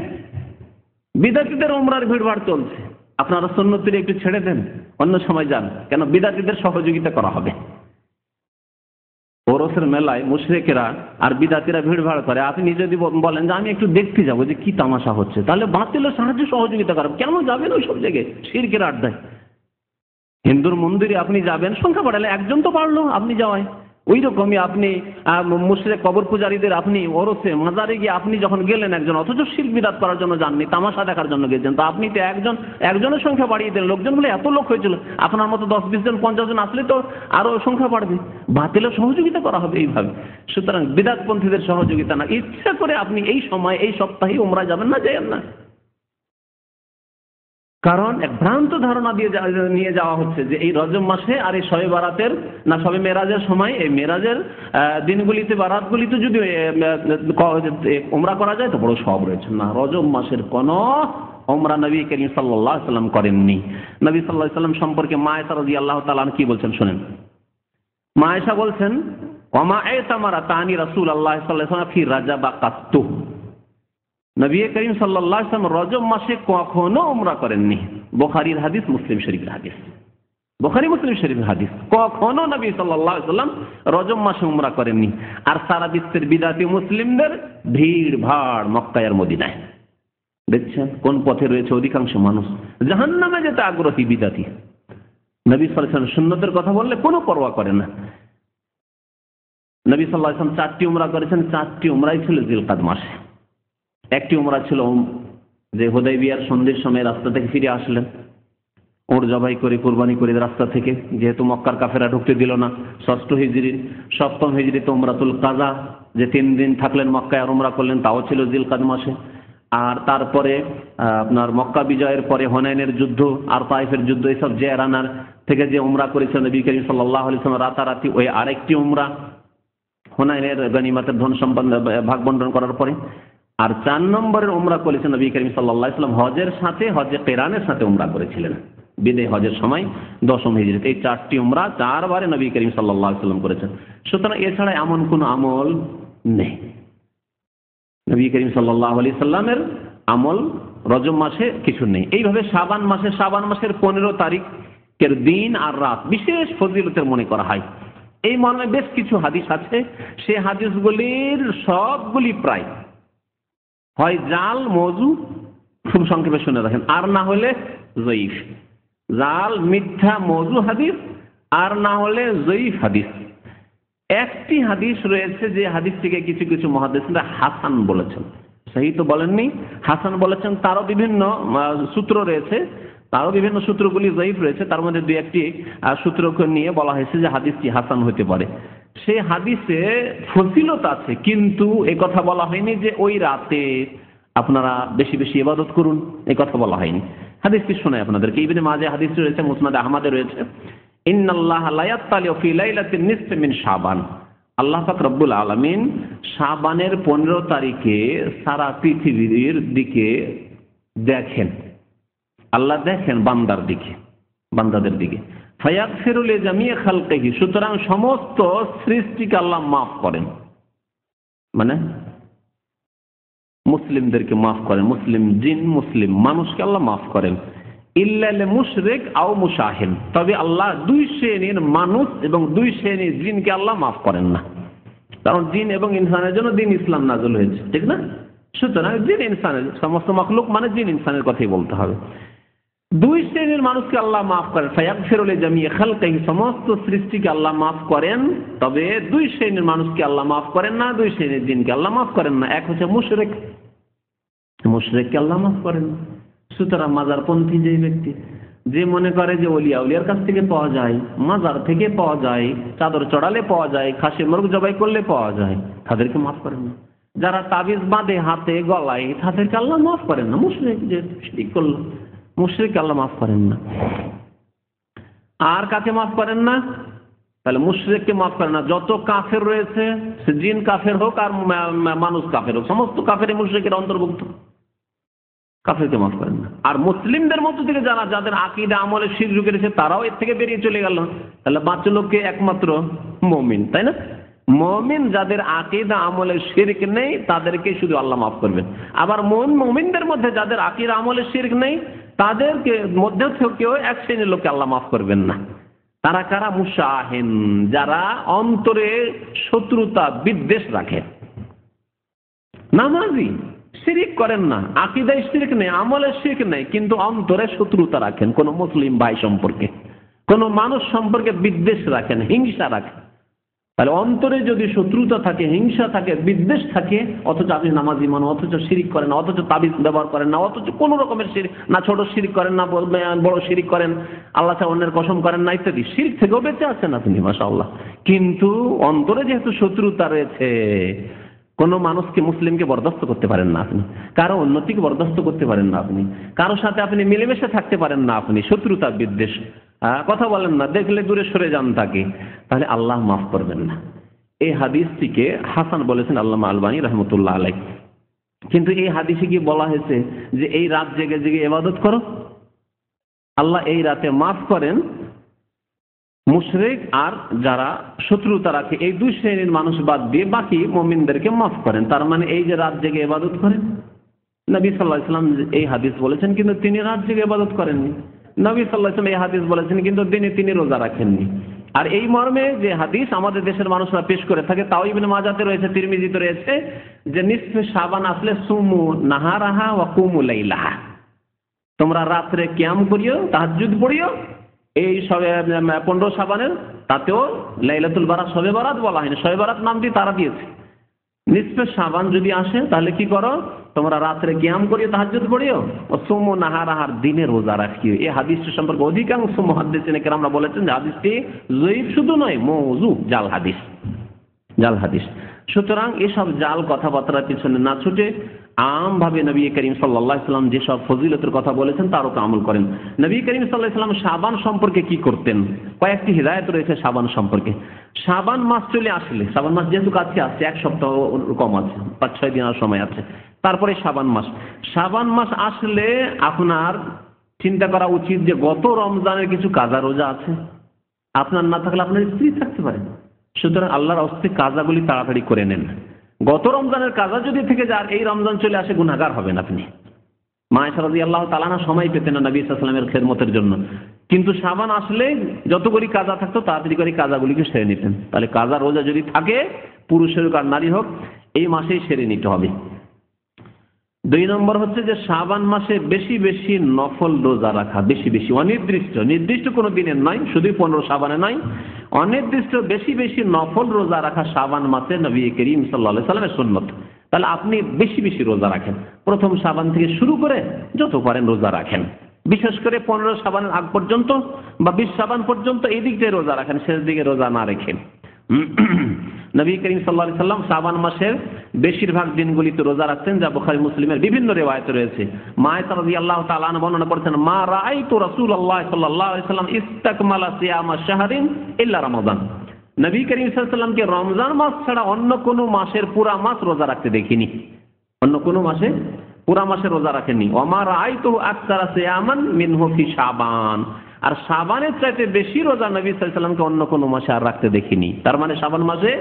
বিদাতীদের ওমরার ভিড় চলছে। আপনারা সুন্নতির একটু ছেড়ে দেন, অন্য সময় যান, কেন বিদাতীদের সহযোগিতা করা হবে। ওরসের মেলায় মুশরিকেরা আর বিদাতিরা ভিড়ভাড় করে, আপনি যদি বলেন যে আমি একটু দেখতে যাবো যে কি তামাশা হচ্ছে, তাহলে বাতিলের সাহায্য সহযোগিতা করবেন। কেন যাবেন ওই সব জায়গায় শিরকের আড্ডায়? হিন্দুর মন্দিরে আপনি যাবেন, সংখ্যা বাড়ালে একজন তো বাড়লো আপনি যাওয়ায়। ওই রকমই আপনি মুশরিক কবর পূজারীদের আপনি ওরসে মাজারে গিয়ে আপনি যখন গেলেন একজন, অথচ শিরক বিদআত করার জন্য যাননি, তামাশা দেখার জন্য গেছেন, তা আপনি তো একজনের সংখ্যা বাড়িয়ে দেন। লোকজন বলে এত লোক হয়েছিল, আপনার মতো 10-20 জন 50 জন আসলে তো আরো সংখ্যা বাড়বে। বাতিলের সহযোগিতা করা হবে এইভাবে। সুতরাং বিদআতপন্থীদের সহযোগিতা না, ইচ্ছা করে আপনি এই সময় এই সপ্তাহে উমরা যাবেন না, যাবেন না। কারণ এক ভ্রান্ত ধারণা দিয়ে নিয়ে যাওয়া হচ্ছে যে এই রজব মাসে আর এই শবে বারাতের না শবে মেরাজের সময়, এই মেরাজের দিনগুলিতে বা রাতগুলিতে যদি ওমরা করা যায় তো বড় সওয়াব রয়েছে। না, রজব মাসের কোন ওমরা নবী করিম সাল্লাল্লাহু আলাইহি ওয়াসাল্লাম করেননি। নবী সাল্লাল্লাহু আলাইহি ওয়াসাল্লাম সম্পর্কে মা আয়েশা রাদিয়াল্লাহু তাআলা আনহা কি বলছেন শুনেন। মা আয়েশা বলছেন, ওমা আইতামারা তানি রাসূলুল্লাহ সাল্লাল্লাহু আলাইহি ওয়াসাল্লাম ফি রাজাবা কাত্তু। নবী করিম সাল্লাল্লাহু আলাইহি ওয়াসাল্লাম রজব মাসে কখনো উমরা করেননি। বুখারীর হাদিস, মুসলিম শরীফের হাদিস, বুখারী মুসলিম শরীফের হাদিস। কখনো নবী সাল্লাল্লাহু আলাইহি ওয়াসাল্লাম রজব মাসে উমরা করেননি। আর সারা বিশ্বের বিদাতি মুসলিমদের ভিড় ভাড় মক্কায় আর মদিনায়। দেখছেন কোন পথে রয়েছে অধিকাংশ মানুষ, জাহান্নামে যেতে আগ্রহী বিদাতি। নবী সাল্লাল্লাহু আলাইহি ওয়াসাল্লাম সুন্নতের কথা বললে কোনো পরোয়া করে না। নবী সাল্লাল্লাহু আলাইহি ওয়াসাল্লাম 4টি উমরা করেছেন, 4টি উমরাই ছিল জিলকাদ মাসে। একটি উমরা ছিল যে হুদাইবিয়ার সন্ধির সময় রাস্তা থেকে ফিরে আসলেন, ওর জবাই করে কুরবানি করে রাস্তা থেকে, যেহেতু মক্কার কাফেরা ঢুকতে দিল না। 6ষ্ঠ হিজরির 7ম হিজরিতে উমরাতুল কাজা, যে 3 দিন থাকলেন মক্কায় আর উমরা করলেন, তাও ছিল জিলকাদ মাসে। আর তারপরে আপনার মক্কা বিজয়ের পরে হুনাইনের যুদ্ধ আর তায়েফের যুদ্ধ, এইসব জিয়ারানার থেকে যে উমরা করেছেন নবী করিম সাল্লাল্লাহু আলাইহি ওয়াসাল্লাম রাতারাতি, ওই আরেকটি উমরা হুনাইনের গনিমতের ধন সম্পদ ভাগ বন্টন করার পরে। আর 4 নম্বরের উমরা করেছেন নবী করিম সাল্লাল্লাহু আলাইহি ওয়াসাল্লাম হজের সাথে, হজে কিরানের সাথে উমরা করেছিলেন বিদায় হজের সময় 10ম হিজরিতে। এই 4টি উমরা 4 বারে নবী করিম সাল্লাল্লাহু আলাইহি ওয়াসাল্লাম করেছেন। সুতরাং এছাড়া এমন কোন আমল নেই। নবী করিম সাল্লাল্লাহু আলাইহি ওয়াসাল্লামের আমল রজব মাসে কিছু নেই। এইভাবে শাবান মাসের 15 তারিখের দিন আর রাত বিশেষ ফজিলতের মনে করা হয়। এই মর্মে বেশ কিছু হাদিস আছে, সেই হাদিসগুলির সবগুলি প্রায় হয় জাল মওযু, খুব সংক্ষেপে শুনে রাখেন, আর না হলে যঈফ। জাল মিথ্যা মওযু হাদিস, আর না হলে যঈফ হাদিস। একটি হাদিস রয়েছে যে হাদিসটিকে কিছু কিছু মুহাদ্দিসরা হাসান বলেছেন, সহি তো বলেননি, হাসান বলেছেন। তারও বিভিন্ন সূত্র রয়েছে, তারও বিভিন্ন সূত্রগুলি যঈফ রয়েছে। তার মধ্যে 2-1টি সূত্রকে নিয়ে বলা হয়েছে যে হাদিসটি হাসান হতে পারে। সেই হাদিসে ফজিলত আছে, কিন্তু এই কথা বলা হয়নি যে ওই রাতে আপনারা বেশি বেশি ইবাদত করুন, এই কথা বলা হয়নি। হাদিসটি শোনাই আপনাদেরকে। ইবনে মাজাহ হাদিস রয়েছে, মুসনাদ আহমদে রয়েছে, ইন্নাল্লাহা লা ইয়াত্তালিউ ফি লাইলাতিন নিসফি মিন শাবান। আল্লাহ পাক রব্বুল আলামিন শাবানের 15 তারিখে সারা পৃথিবীর দিকে দেখেন, আল্লাহ দেখেন বান্দাদের দিকে। ফায়াগফিরু লিজামিই খালকিহি, সুতরাং সমস্ত সৃষ্টিকে আল্লাহ মাফ করেন, মানে মুসলিমদেরকে মাফ করেন, মুসলিম জিন মুসলিম মানুষকে আল্লাহ মাফ করেন। ইল্লা লিল মুশরিক আও মুশাহিন, তবে আল্লাহ দুই শ্রেণীর মানুষ এবং দুই শ্রেণীর জিনকে আল্লাহ মাফ করেন না। কারণ জিন এবং ইনসানের জন্য দিন ইসলাম নাযিল হয়েছে, ঠিক না? সুতরাং জিন ইনসানের, সমস্ত মাখলুক মানে জিন ইনসানের কথাই বলতে হবে। দুই শ্রেণীর মানুষকে আল্লাহ মাফ করেন। ফায়াগফিরু লিজামিই খালকিহি, সমস্ত সৃষ্টিকে আল্লাহ মাফ করেন, তবে দুই শ্রেণীর মানুষকে আল্লাহ মাফ করেন না, দুই শ্রেণীর জিনকে আল্লাহ মাফ করেন না। এক হচ্ছে মুশরিককে আল্লাহ মাফ করেন না। সুতরাং মাজারপন্থী যে ব্যক্তি, যে মনে করে যে ওলিয়া উলিয়ার কাছ থেকে পাওয়া যায়, মাজার থেকে পাওয়া যায়, চাদর চড়ালে পাওয়া যায়, খাসি মুরগ জবাই করলে পাওয়া যায়, তাদেরকে মাফ করেন না। যারা তাবিজ বাঁধে হাতে গলায়, তাদেরকে আল্লাহ মাফ করেন না। মুশরিক যে শিরক করলো, মুশরিককে আল্লাহ মাফ করেন না। আর কাকে মাফ করেন না? তাহলে মুশরিককে মাফ করেন না। যত কাফের রয়েছে, সে জিন কাফের হোক আর মানুষ কাফের হোক, সমস্ত কাফের মুশরিকের অন্তর্ভুক্ত, কাফেরকে মাফ করেন না। আর মুসলিমদের মধ্য থেকে যাদের আকীদা আমলে শিরক ঢুকে রয়েছে, তারাও এর থেকে বেরিয়ে চলে গেল। তাহলে বাঁচলো কে? একমাত্র মুমিন, তাই না? মুমিন যাদের আকীদা আমলে শিরক নেই, তাদেরকে শুধু আল্লাহ মাফ করবেন। আবার মুমিনদের মধ্যে যাদের আকীদা আমলে শিরক নেই, তাদেরকে মধ্যে থেকেও এক শ্রেণীর লোককে আল্লাহ মাফ করবেন না। তারা কারা? মুশাহিন, যারা অন্তরে শত্রুতা বিদ্বেষ রাখে। নামাজি, শিরিক করেন না, আকীদায় শিরক নেই, আমলে শিরক নেই, কিন্তু অন্তরে শত্রুতা রাখেন কোন মুসলিম ভাই সম্পর্কে, কোন মানুষ সম্পর্কে বিদ্বেষ রাখেন, হিংসা রাখেন। তাহলে অন্তরে যদি শত্রুতা থাকে, হিংসা থাকে, বিদ্বেষ থাকে, অথচ আপনি নামাজি মানুষ, অথচ শিরিক করেন না, অথচ তাবিজ ব্যবহার করেন না, অথচ কোন রকমের শিরিক না, ছোট শিরিক করেন না, বড় শিরিক করেন, আল্লাহ ছাড়া অন্যের কসম করেন না, ইত্যাদি শিরিক থেকেও বেঁচে আছেন আপনি, মাশাআল্লাহ। কিন্তু অন্তরে যেহেতু শত্রুতা রয়েছে, কোন মানুষকে, মুসলিমকে বরদাস্ত করতে পারেন না আপনি, কারো উন্নতিকে বরদাস্ত করতে পারেন না আপনি, কারোর সাথে আপনি মিলেমিশে থাকতে পারেন না আপনি, শত্রুতা বিদ্বেষ, কথা বলেন না, দেখলে দূরে সরে যান তাকে, তাহলে আল্লাহ মাফ করবেন না। এই হাদিসটিকে হাসান বলেছেন আল্লামা আলবানী রহমতুল্লাহ আলাইহি। কিন্তু এই হাদিসে কি বলা হয়েছে যে এই রাত জেগে জেগে ইবাদত করো? আল্লাহ এই রাতে মাফ করেন মুশরিক আর যারা শত্রুতা রাখে, এই দুই শ্রেণীর মানুষ বাদ দিয়ে বাকি মুমিনদেরকে মাফ করেন। তার মানে এই যে রাত জেগে ইবাদত করেন, নবী সাল্লাল্লাহু আলাইহি ওয়াসাল্লাম এই হাদিস বলেছেন, কিন্তু তিনি রাত জেগে ইবাদত করেননি। নবী সাল্লাল্লাহু আলাইহি ওয়াসাল্লাম এই হাদিস বলেছেন, কিন্তু দিনে তিনি রোজা রাখেননি। আর এই মর্মে যে হাদিস আমাদের দেশের মানুষরা পেশ করে থাকে, তাও ইবনে মাজাতে রয়েছে, তিরমিজিতে রয়েছে, যে নিসফে শাবান আসলে সুমু নাহারাহা ওয়া কুমু লাইলাহা, তোমরা রাত্রে কিয়াম করিও, তাহাজ্জুদ পড়িও। এই সবে 15 শাবানের, তাতেও লাইলাতুল বারাত, শবে বারাত বলা হয়নি, শবে বারাত নাম দিয়ে তারা দিয়েছে। নিসফে শাবান যদি আসে, তাহলে কি করো? তোমরা রাত্রে কিয়াম করিও, তাহাজ্জুদ পড়িও, ও সুমু নাহারাহার, দিনে রোজা রাখিও। এই হাদিসটি সম্পর্কে অধিকাংশ মুহাদ্দিসিন কেরামরা বলেছেন যে হাদিসটি যঈফ শুধু নয়, মওযু, জাল হাদিস। সুতরাং এসব জাল কথাবার্তার পিছনে না ছুটে আমভাবে নবী করিম সাল্লাল্লাহু আলাইহি ওয়াসাল্লাম যেসব ফজিলতের কথা বলেছেন তার উপর আমল করেন। নবী করিম সাল্লাল্লাহু আলাইহি ওয়াসাল্লাম শাবান সম্পর্কে কি করতেন? কয়েকটি হিদায়াত রয়েছে শাবান সম্পর্কে। শাবান মাস চলে আসলে, শাবান মাস যেহেতু কাছে আসছে, এক সপ্তাহ কম আছে, 5-6 দিন আর সময় আছে, তারপরে শাবান মাস আসলে আপনার চিন্তা করা উচিত যে গত রমজানের কিছু কাজা রোজা আছে, আপনার না থাকলে আপনার স্ত্রী থাকতে পারে। সুতরাং আল্লাহর হস্তে কাজাগুলি তাড়াতাড়ি করে নেন। গত রমজানের কাজা যদি থেকে যায়, এই রমজান চলে আসে, গুনাহগার হবেন আপনি। মা আয়েশা রাদিয়াল্লাহু তাআলা আনহা সময় পেতেন না নবী সাল্লাল্লাহু আলাইহি ওয়াসাল্লামের খেদমতের জন্য, কিন্তু শাবান আসলে যতগুলি কাজা থাকতো তাড়াতাড়ি করে কাজাগুলিকে সেরে নিতেন। তাহলে কাজা রোজা যদি থাকে, পুরুষের হোক আর নারী হোক, এই মাসেই সেরে নিতে হবে। 2 নম্বর হচ্ছে যে শাবান মাসে বেশি বেশি নফল রোজা রাখা, বেশি বেশি, নির্দিষ্ট কোনো দিনের নয়, শুধু 15 শাবানে নয়, অনির্দিষ্ট বেশি বেশি নফল রোজা রাখা শাবান মাসে নবী করিম সাল্লাল্লাহু আলাইহি ওয়াসাল্লামের সুন্নাত। তাহলে আপনি বেশি বেশি রোজা রাখেন, প্রথম শাবান থেকে শুরু করে যত পারেন রোজা রাখেন, বিশেষ করে 15 শাবানের আগ পর্যন্ত বা 20 শাবান পর্যন্ত এই দিকটায় রোজা রাখেন, শেষ দিকে রোজা না রেখেন। নবী করিম সাল্লাল্লাহু আলাইহি ওয়াসাল্লাম শাবান মাসের বেশিরভাগ দিনগুলিতে রোজা রাখতেন, যা বুখারী মুসলিমের বিভিন্ন রিওয়ায়াতে রয়েছে। মা আয়েশা রাদিয়াল্লাহু তাআলা আনহা বর্ণনা করেছেন, মা রাআইতু রাসূলুল্লাহ সাল্লাল্লাহু আলাইহি ওয়াসাল্লাম ইসতাকমালা সিয়ামা শাহরিন ইল্লা রমাদান। নবী করিম সাল্লাল্লাহু আলাইহি ওয়াসাল্লামকে রমজান মাস ছাড়া অন্য কোনো মাসের পুরা মাস রোজা রাখতে দেখিনি, অন্য কোনো মাসে পুরা মাসে রোজা রাখেননি। ওমা রাআইতুহু আকসারা সিয়ামান মিনহু ফি শাবান, আর শাবানের চাইতে বেশি রোজা নবী সাল্লাল্লাহু আলাইহি ওয়াসাল্লামকে অন্য কোনো মাসে আর রাখতে দেখিনি। তার মানে শাবান মাসে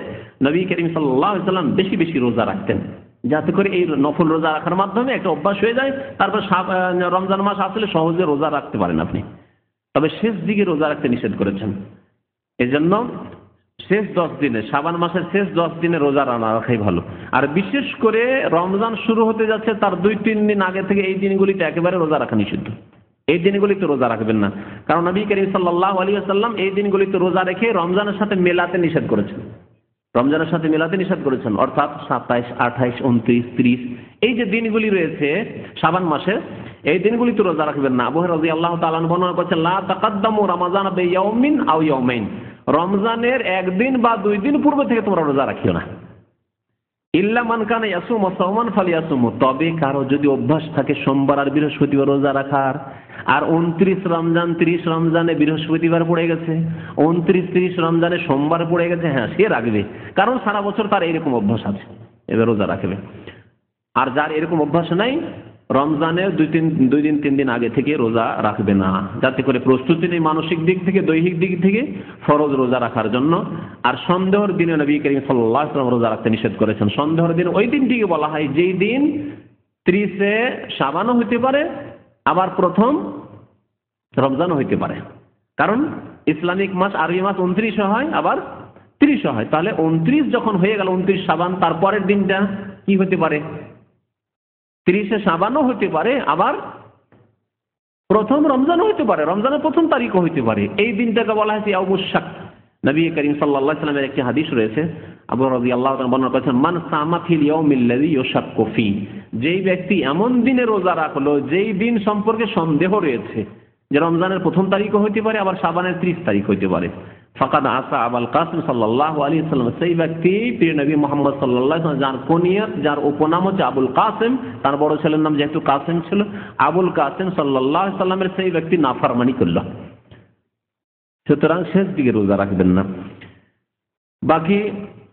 নবী করিম সাল্লাল্লাহু আলাইহি ওয়াসাল্লাম বেশি বেশি রোজা রাখতেন, যাতে করে এই নফল রোজা রাখার মাধ্যমে একটা অভ্যাস হয়ে যায়। তারপর রমজান মাস আসলে সহজে রোজা রাখতে পারেন আপনি। তবে শেষ দিকে রোজা রাখতে নিষেধ করেছেন। এজন্য শেষ 10 দিনে, শাবান মাসের শেষ 10 দিনে রোজা রাখাই ভালো। আর বিশেষ করে রমজান শুরু হতে যাচ্ছে তার 2-3 দিন আগে থেকে এই দিনগুলিতে একেবারে রোজা রাখা নিষিদ্ধ। এই দিনগুলিতে রোজা রাখবেন না, কারণ নবী করিম সাল্লাল্লাহু আলাইহি ওয়াসাল্লাম এই দিনগুলিতে রোজা রেখে রমজানের সাথে মেলাতে নিষেধ করেছেন। রমজানের সাথে মেলাতে নিষেধ করেছেন, অর্থাৎ 27, 28, 29, 30 এই যে দিনগুলি রয়েছে শাবান মাসে, এই দিনগুলিতে রোজা রাখবেন না। আবু হুরায়রা রাদিয়াল্লাহু তাআলা বর্ণনা করছেন, লা তাকাদ্দামু রমাযান বিয়াউমিন আও ইয়াউমাইন, রমজানের একদিন বা 2 দিন পূর্বে থেকে তোমরা রোজা রাখিও না। ইল্লা মান কানা ইয়াসুমু সাওমান ফালিয়াসুমু, তবে কারো যদি অভ্যাস থাকে সোমবার আর বৃহস্পতিবার রোজা রাখার, আর 29 রমজান 30 রমজানে বৃহস্পতিবার পড়ে গেছে, 29, 30 রমজানে সোমবার পড়ে গেছে, হ্যাঁ সে রাখবে, কারণ সারা বছর তার এরকম অভ্যাস আছে, এবার রোজা রাখবে। আর যার এরকম অভ্যাস নাই, রমজানের 2-3 দিন আগে থেকে রোজা রাখবে না, যাতে করে প্রস্তুতি নেই মানসিক দিক থেকে, দৈহিক দিক থেকে ফরজ রোজা রাখার জন্য। আর সন্দেহের দিনে নবী করিম সাল্লাল্লাহু আলাইহি ওয়াসাল্লাম রোজা রাখতে নিষেধ করেছেন। সন্দেহের দিন ওই দিনটিকে বলা হয় যেই দিন 30 শাবানও হইতে পারে, আবার প্রথম রমজানও হইতে পারে। কারণ ইসলামিক মাস, আরবি মাস 29 হয়, আবার 30 হয়। তাহলে 29 যখন হয়ে গেল, 29 শাবান, তারপরের দিনটা কি হতে পারে? 30 শাবানও হইতে পারে, আবার প্রথম রমজানও হইতে পারে, রমজানের প্রথম তারিখও হইতে পারে। এই দিনটাকে বলা হয়েছে ইয়াউমুশ শাক। নবী করিম সাল্লাল্লাহু আলাইহি ওয়াসাল্লামের একটি হাদিস রয়েছে, আবু হুরায়রা রাদিয়াল্লাহু তাআলা বর্ণনা করেছেন, মান সামা ফিল ইয়াউমিল্লাযী ইউশাক্কু ফি, যেই ব্যক্তি এমন দিনে রোজা রাখলো যেই দিন সম্পর্কে সন্দেহ রয়েছে, যে রমজানের প্রথম তারিখও হইতে পারে, আবার শাবানের 30 তারিখ হইতে পারে, ফাকাদ আসা আবুল কাসিম সাল্লাল্লাহু আলাইহি ওয়াসাল্লাম, সেই ব্যক্তি প্রিয় নবী মুহাম্মদ সাল্লাল্লাহু আলাইহি ওয়াসাল্লাম, যার কুনিয়াত, যার উপনাম হচ্ছে আবুল কাসিম, তার বড় ছেলের নাম যেহেতু কাসিম ছিল, আবুল কাসিম সাল্লাল্লাহু আলাইহি ওয়াসাল্লামের সেই ব্যক্তি নাফরমানি করল। সুতরাং শেষ দিকে রোজা রাখবেন না। বাকি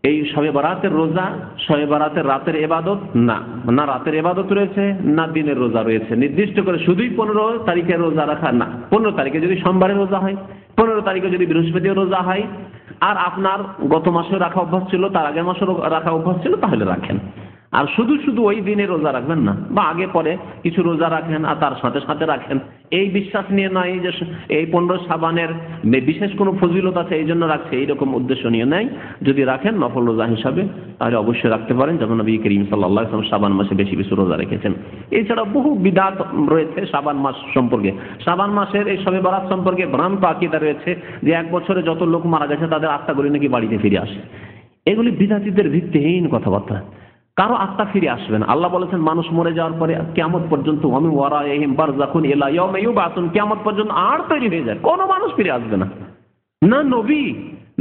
এই শবে বরাতের রোজা, শবে বরাতের রাতের ইবাদত না, না রাতের ইবাদত রয়েছে, না দিনের রোজা রয়েছে। নির্দিষ্ট করে শুধুই 15 তারিখে রোজা রাখা না। 15 তারিখে যদি সোমবারে রোজা হয়, 15 তারিখে যদি বৃহস্পতিবার রোজা হয়, আর আপনার গত মাসে রাখা অভ্যাস ছিল, তার আগের মাসে রাখা অভ্যাস ছিল, তাহলে রাখেন। আর শুধু শুধু ওই দিনে রোজা রাখবেন না, বা আগে পরে কিছু রোজা রাখেন আর তার সাথে সাথে রাখেন, এই বিশ্বাস নিয়ে নয় যে এই 15 শাবানের বিশেষ কোনো ফজিলত আছে এই জন্য রাখছে, এইরকম উদ্দেশ্য নিয়ে নেই। যদি রাখেন নফল রোজা হিসাবে, তাহলে অবশ্যই রাখতে পারেন, যেমন নবী করিম সাল্লাল্লাহু আলাইহি ওয়াসাল্লাম শাবান মাসে বেশি বেশি রোজা রেখেছেন। এছাড়া বহু বিদআত রয়েছে শাবান মাস সম্পর্কে। শাবান মাসের এই শবে বরাত সম্পর্কে ভ্রান্ত আকীদা রয়েছে যে 1 বছরে যত লোক মারা গেছে তাদের আত্মাগুলি নাকি বাড়িতে ফিরে আসে। এগুলি বিদআতীদের ভিত্তিহীন কথাবার্তা। কারো আত্মা ফিরে আসবে না। আল্লাহ বলেছেন মানুষ মরে যাওয়ার পরে কিয়ামত পর্যন্ত ওয়ামিন ওয়ারাইহিম বারযাখুন ইলা ইয়াউমি ইউবাসুন, কিয়ামত পর্যন্ত আর তৈরি হয়ে যায়, কোনো মানুষ ফিরে আসবে না, না নবী,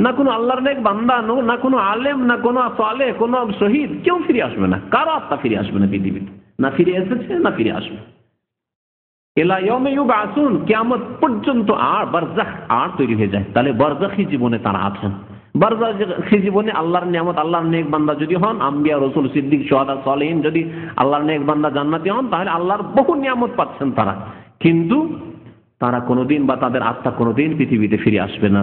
না কোনো আল্লাহর নেক বান্দা, না কোনো আলেম, না কোনো সালেহ, কোনো শহীদ, কেউ ফিরে আসবে না। কারো আত্মা ফিরে আসবে না পৃথিবীতে, না ফিরে এসেছে না ফিরে আসবে। ইলা ইয়াউমি ইউবাসুন, কিয়ামত পর্যন্ত আর বারযাখ আর তৈরি হয়ে যায়। তাহলে বারযাখী জীবনে তারা আছেন। বারযাখী জীবনে আল্লাহর নিয়ামত, আল্লাহর নেক বান্দা যদি হন, আম্বিয়া, রাসূল, সিদ্দিক, শুহাদা, সালেহিন যদি আল্লাহর নেক বান্দা জান্নাতি হন, তাহলে আল্লাহর বহু নিয়ামত পাচ্ছেন তারা। কিন্তু তারা কোনোদিন বা তাদের আত্মা কোনোদিন পৃথিবীতে ফিরে আসবে না।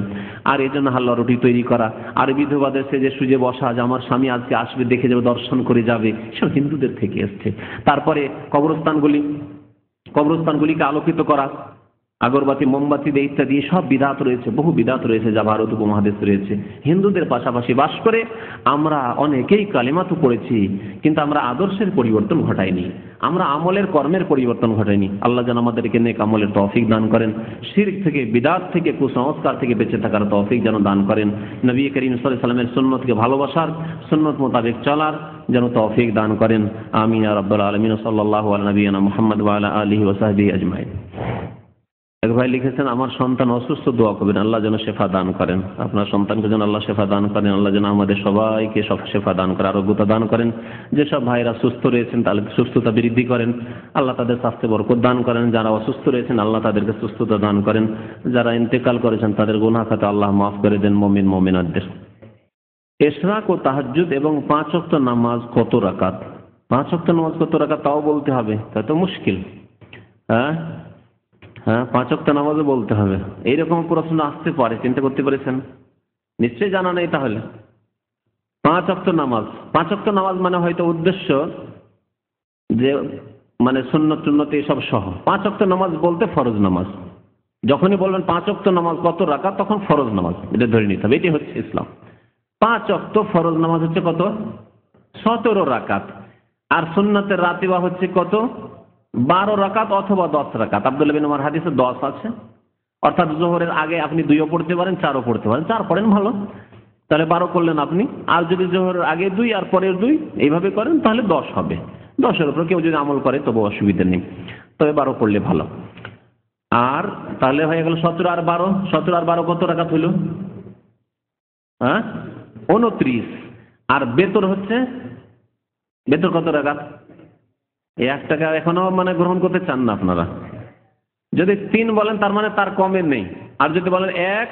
আর এই জন্য হাল্লা রুটি তৈরি করা, আর বিধবাদের সেজে সুজে বসা, যে আমার স্বামী আজকে আসবে, দেখে যাবে, দর্শন করে যাবে, সব হিন্দুদের থেকে এসছে। তারপরে কবরস্থানগুলিকে আলোকিত করা, আগরবাতি, মোমবাতি দিয়ে ইত্যাদি, সব বিদআত রয়েছে, বহু বিদআত রয়েছে যা ভারত উপমহাদেশে রয়েছে। হিন্দুদের পাশাপাশি বাস করে আমরা অনেকেই কালিমা তো পড়েছি, কিন্তু আমরা আদর্শের পরিবর্তন ঘটাইনি, আমরা আমলের কর্মের পরিবর্তন ঘটাইনি। আল্লাহ যেন আমাদেরকে নেক আমলের তৌফিক দান করেন, শিরক থেকে, বিদআত থেকে, কুসংস্কার থেকে বেঁচে থাকার তৌফিক যেন দান করেন, নবী করিম সাল্লাল্লাহু আলাইহি ওয়াসাল্লামের সুন্নতকে ভালোবাসার, সুন্নত মোতাবেক চলার যেন তৌফিক দান করেন। আমিন ইয়া রাব্বাল আলামিন। সাল্লাল্লাহু আলা নবিয়িনা মুহাম্মদ ওয়া আলা আলিহি ওয়া সাহবিহি আজমাইন। এক ভাই লিখেছেন, আমার সন্তান অসুস্থ, দোয়া করবেন আল্লাহ যেন শেফা দান করেন। আপনার সন্তানকে যেন আল্লাহ শেফা দান করেন, আল্লাহ যেন আমাদের সবাইকে শেফা দান করেন, আরোগ্যতা দান করেন। যেসব ভাইরা সুস্থ রয়েছেন তাদের সুস্থতা বৃদ্ধি করেন, আল্লাহ তাদের স্বাস্থ্যে বরকত দান করেন। যারা অসুস্থ রয়েছেন আল্লাহ তাদেরকে সুস্থতা দান করেন। যারা ইন্তেকাল করেছেন তাদের গুনাহ খাতা আল্লাহ মাফ করে দেন মুমিন মুমিনাতদের। ইশরাক ও তাহাজ্জুদ এবং 5 ওয়াক্ত নামাজ কত রাকাত? 5 ওয়াক্ত নামাজ কত রাকাত তাও বলতে হবে, তা তো মুশকিল। হ্যাঁ হ্যাঁ, 5 ওয়াক্ত নামাজও বলতে হবে, এইরকম প্রশ্ন আসতে পারে, চিন্তা করতে পেরেছেন? নিশ্চয়ই জানা নেই তাহলে। 5 ওয়াক্ত নামাজ, 5 ওয়াক্ত নামাজ মানে হয়তো উদ্দেশ্য যে মানে সুন্নত টুন্নত এসব সহ। 5 ওয়াক্ত নামাজ বলতে ফরজ নামাজ। যখনই বলবেন 5 ওয়াক্ত নামাজ কত রাকাত, তখন ফরজ নামাজ এটা ধরে নিতে হবে, এটি হচ্ছে ইসলাম। 5 ওয়াক্ত ফরজ নামাজ হচ্ছে কত? 17 রাকাত। আর সুন্নতের রাতিবা হচ্ছে কত? 12 রাকাত অথবা 10 রাকাত। আব্দুল্লাহ বিন ওমর হাদিসে 10 আছে, অর্থাৎ জোহরের আগে আপনি 2ও পড়তে পারেন, 4ও পড়তে পারেন। 4 পড়েন ভালো, তাহলে 12 করলেন আপনি। আর যদি জোহরের আগে 2 আর পরের 2 এইভাবে করেন তাহলে 10 হবে। 10-এর উপর কেউ যদি আমল করে তবু অসুবিধা নেই, তবে 12 করলে ভালো। আর তাহলে হয়ে গেল 17 আর 12। 17 আর 12 কত রাকাত হইল? হ্যাঁ, 29। আর বেতর হচ্ছে, বেতর কত রাকাত? 1 টাকা এখনো মানে গ্রহণ করতে চান না আপনারা। যদি 3 বলেন তার মানে তার কমে নেই, আর যদি বলেন 1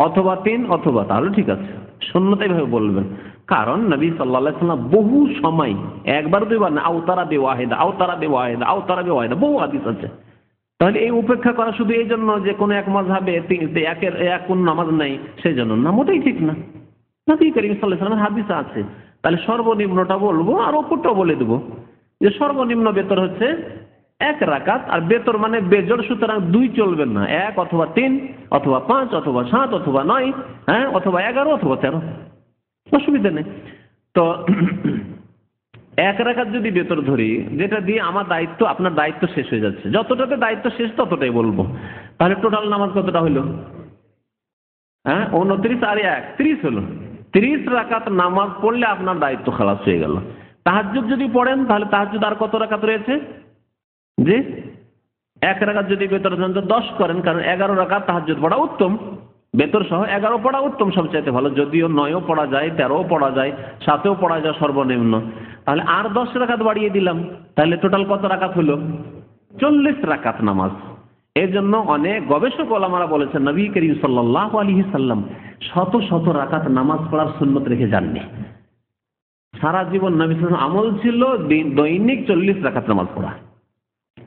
অথবা 3 অথবা, তাহলে ঠিক আছে, সুন্নত এইভাবে বলবেন। কারণ নবী সাল্লাল্লাহু আলাইহি ওয়াসাল্লাম বহু সময়, একবার দুইবার না, আওতারা বে ওয়াহিদা, আওতারা বে ওয়াহিদা, আওতারা বে ওয়াহিদা, বহু হাদিস আছে। তাহলে এই উপেক্ষা করা শুধু এই জন্য যে কোনো এক মাযহাবে এক কোন নামাজ নাই সেই জন্য না, মোটেই ঠিক না। নবী করিম সাল্লাল্লাহু আলাইহি ওয়াসাল্লামের হাদিস আছে। তাহলে সর্বনিম্নটা বলবো আর ওপরটাও বলে দেবো যে সর্বনিম্ন বেতর হচ্ছে 1 রাকাত। আর বেতর মানে বেজোড়, সুতরাং 2 চলবেন না, 1 অথবা 3 অথবা 5 অথবা 7 অথবা 9, হ্যাঁ, অথবা 11 অথবা 13, অসুবিধা নেই। তো 1 রাকাত যদি বেতর ধরি, যেটা দিয়ে আমার দায়িত্ব, আপনার দায়িত্ব শেষ হয়ে যাচ্ছে, যতটাতে দায়িত্ব শেষ ততটাই বলবো। তাহলে টোটাল নামাজ কতটা হইল? হ্যাঁ, 29 আর 1 30 হলো। 30 রাকাত নামাজ পড়লে আপনার দায়িত্ব খালাস হয়ে গেল। তাহাজ্জুদ যদি পড়েন তাহলে তাহাজ্জুদ আর কত রাকাত রয়েছে? জি, 1 রাকাত যদি বেতর 10 করেন, কারণ 11 রাকাত তাহাজ্জুদ পড়া উত্তম, বেতর সহ 11 পড়া উত্তম, সবচাইতে ভালো। যদিও 9ও পড়া যায়, 13ও পড়া যায়, 7ও পড়া যায় সর্বনিম্ন। তাহলে আর 10 রাকাত বাড়িয়ে দিলাম, তাহলে টোটাল কত রাকাত হলো? 40 রাকাত নামাজ। এর জন্য অনেক গবেষক ওলামারা বলেছেন নবী করিম সাল্লাল্লাহু আলাইহি সাল্লাম শত শত রাকাত নামাজ পড়ার সুন্নত রেখে যাননি। সারা জীবন নবী সাল্লাল্লাহু আলাইহি আমল ছিল দৈনিক 40 রাকাত নামাজ পড়া।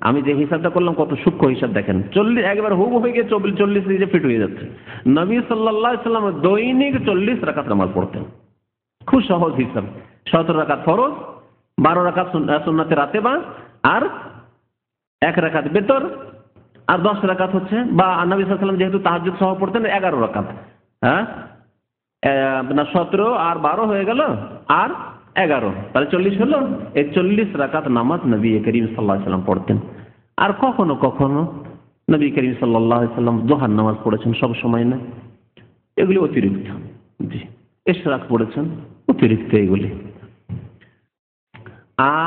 আমি যে হিসাবটা করলাম কত সূক্ষ্ম হিসাব দেখেন, 40 একবার হুব হয়ে গিয়ে 40 নিজে ফিট হয়ে যাচ্ছে। নবী সাল্লাল্লাহু আলাইহি সাল্লাম দৈনিক 40 রাকাত নামাজ পড়তেন। খুব সহজ হিসাব। 17 রাকাত ফরজ, 12 রাকাত সুন্নাতে রাতেবা, আর 1 রাকাত বেতর, আর 10 রাকাত হচ্ছে, বা নবী সাল্লাল্লাহু আলাইহি সাল্লাম যেহেতু তাহাজ্জুদ সহ পড়তেন 11 রাকাত, হ্যাঁ, আপনার 17 আর 12 হয়ে গেল, আর 11, তাহলে 40 হলো। এই 40 রাকাত নামাজ নবী করিম সাল্লাল্লাহু আলাইহি সাল্লাম পড়তেন। আর কখনো কখনো নবী করিম সাল্লাল্লাহু আলাইহি সাল্লাম যোহর নামাজ পড়েছেন, সব সময় না, এগুলি অতিরিক্ত। জি, ইশরাক পড়েছেন, অতিরিক্ত এগুলি।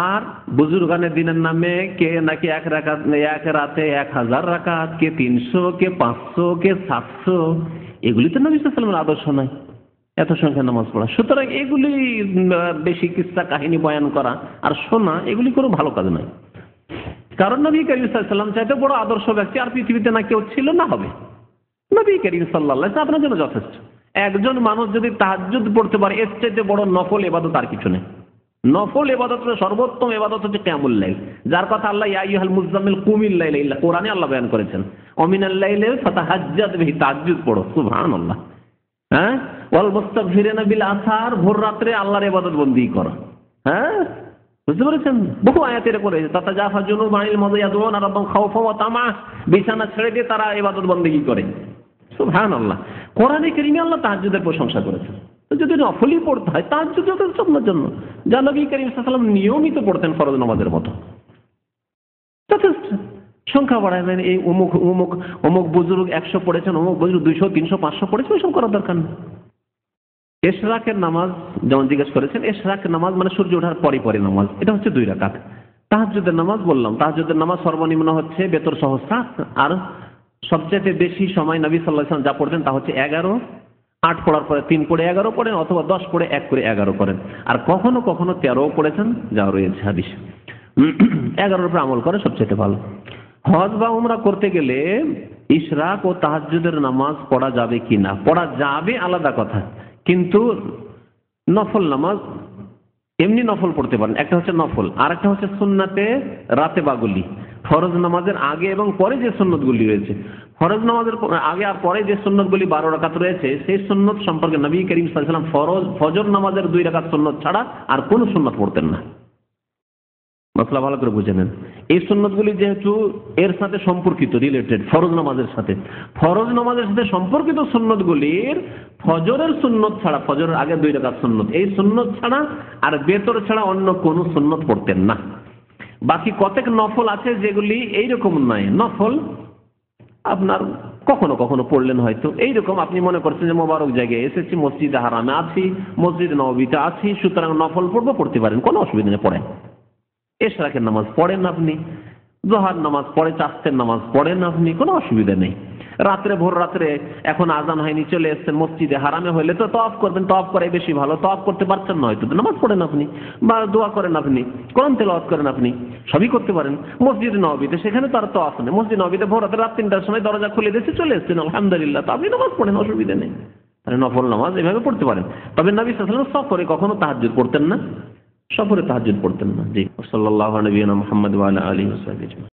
আর বুজুর্গানে দিনের নামে কে নাকি 1 রাকাত, 1 রাতে 1000 রাকাত, কে 300, কে 500, কে 700, এগুলি তো নবী সাল্লাল্লাহু আলাইহি সাল্লামের আদর্শ নয়, এত সংখ্যা নামাজ পড়া। সুতরাং এগুলি বেশি কিস্সা কাহিনী বয়ান করা আর শোনা, এগুলি কোনো ভালো কাজ নয়। কারণ নবী করিম সাল্লাল্লাহু আলাইহি সাল্লাম চাইতে বড় আদর্শ ব্যক্তি আর পৃথিবীতে না কেউ ছিল না হবে। নবী করিম সাল্লাল্লাহু আলাইহি সাল্লাম আপনার জন্য যথেষ্ট। একজন মানুষ যদি তাহাজ্জুদ পড়তে পারে, এর চাইতে বড় নফল ইবাদত আর কিছু নেই। নফল ইবাদতের সর্বোত্তম ইবাদত হচ্ছে কিয়ামুল লাইল, যার কথা আল্লাহ ইয়া আইয়ুহাল মুযাম্মিল কুমিল লাইলা ইল্লা, কোরআনে আল্লাহ বয়ান করেছেন ওমিনাল লাইলি ফাতাহাজ্জাদ বিহি, তাহাজ্জুদ পড়ো, সুবহানাল্লাহ। হ্যাঁ, ওয়াল মুস্তাগফিরিনা বিল আসার, ভোর রাত্রে আল্লাহর ইবাদত বন্দেগী করো। হ্যাঁ, বুঝতে পেরেছেন? বহু আয়াতের করে তাতাজাফা জুনুবুহুম আনিল মাযায়াদুনা রাব্বাহুম খাওফা ওয়া তামা, বিছানা ছেড়ে দিয়ে তারা ইবাদত বন্দেগী করে। সুবহানাল্লাহ। কোরআনে কারীমে আল্লাহ তাহাজ্জুদের প্রশংসা করেছেন। যদি নফলই পড়তে হয়, তাহাজ্জুদ যথেষ্ট আপনার জন্য, যা নবী করিম সাল্লাল্লাহু আলাইহি ওয়াসাল্লাম নিয়মিত পড়তেন ফরজ নামাজের মতো, যথেষ্ট। সংখ্যা বাড়ায় দেন, এই অমুক অমুক অমুক বুজুর্গ 100 পড়েছেন, অমুক বুজুর্গ 200, 300, 500 পড়েছেন, ওইসব করার দরকার নেই। ইশরাকের নামাজ যেমন জিজ্ঞেস করেছেন, ইশরাকের নামাজ মানে সূর্য ওঠার পরে পরে নামাজ, এটা হচ্ছে 2 রাকাত। তাহাজ্জুদের নামাজ বললাম, তাহাজ্জুদের নামাজ সর্বনিম্ন হচ্ছে বেতর সহ 7, আর সবচেয়ে বেশি সময় নবী সাল্লাল্লাহু আলাইহি ওয়াসাল্লাম যা পড়তেন তা হচ্ছে 11। 8 পড়ার পরে 3 পড়ে 11 পড়েন, অথবা 10 পড়ে 1 করে 11 করেন। আর কখনো কখনো 13ও পড়েছেন, যা রয়েছে হাদিস। 11-এর উপর আমল করে সবচেয়ে ভালো। হজ বা উমরা করতে গেলে ইশরাক ও তাহাজ্জুদের নামাজ পড়া যাবে কিনা, পড়া যাবে আলাদা কথা, কিন্তু নফল নামাজ এমনি নফল পড়তে পারেন, একটা হচ্ছে নফল, আর একটা হচ্ছে সুন্নাতে রাতে বাগুলি। ফরজ নামাজের আগে এবং পরে যে সুন্নতগুলি রয়েছে, ফরজ নামাজের আগে আর পরে যে সুন্নতগুলি 12 রাকাত রয়েছে, সেই সুন্নত সম্পর্কে নবী করিম সাল্লাল্লাহু আলাইহি ওয়াসাল্লাম ফজর নামাজের 2 রাকাত সুন্নত ছাড়া আর কোনো সুন্নত পড়তেন না। মশলা ভালো করে বুঝে নেন। এই সুন্নতগুলি যেহেতু এর সাথে সম্পর্কিত, রিলেটেড ফরজ নামাজের সাথে, ফরজ নামাজের সাথে সম্পর্কিত সুন্নতগুলির ফজরের সুন্নত ছাড়া, ফজরের আগে 2 রাকাত সুন্নত, এই সুন্নত ছাড়া আর বেতর ছাড়া অন্য কোনো সুন্নত পড়তেন না। বাকি কতক নফল আছে যেগুলি এইরকম নয়, নফল আপনার কখনো কখনো পড়লেন, হয়তো এইরকম আপনি মনে করছেন যে মোবারক জায়গায় এসেছি, মসজিদে হারামে আছি, মসজিদ নববীতে আছি, সুতরাং নফল পড়বো, পড়তে পারেন, কোনো অসুবিধা নেই, পড়েন। এশরাকের নামাজ পড়েন আপনি, জোহর নামাজ পড়ে, চাষের নামাজ পড়েন আপনি, কোনো অসুবিধা নেই। রাত্রে ভোর রাত্রে এখন আজান হয়নি, চলে এসছেন মসজিদে হারামে, হইলে তো তওয়াফ করবেন, তওয়াফ করে বেশি ভালো। তওয়াফ করতে পারছেন না হয়তো, নামাজ পড়েন আপনি, বা দোয়া করেন আপনি, কোরআন তেলাওয়াত করেন আপনি, সবই করতে পারেন। মসজিদ নববীতে সেখানে তার তওয়াফ নেই, মসজিদ নববীতে ভোর রাতে রাত 3টার সময় দরজা খুলে দিয়েছে, চলে এসছেন, আলহামদুলিল্লাহ, তো আপনি নামাজ পড়েন, অসুবিধা নেই। তাহলে নফল নামাজ এভাবে পড়তে পারেন। তবে নবী সাল্লাল্লাহু আলাইহি ওয়াসাল্লাম সফরে কখনো তাহাজ্জুদ পড়তেন না, সফরে তাহাজ্জুদ পড়তেন না। জি, সাল্লাল্লাহু আলাইহি ওয়া সাল্লাম মুহাম্মদ ওয়া আলা আলিহি ওয়া সাহবিহি।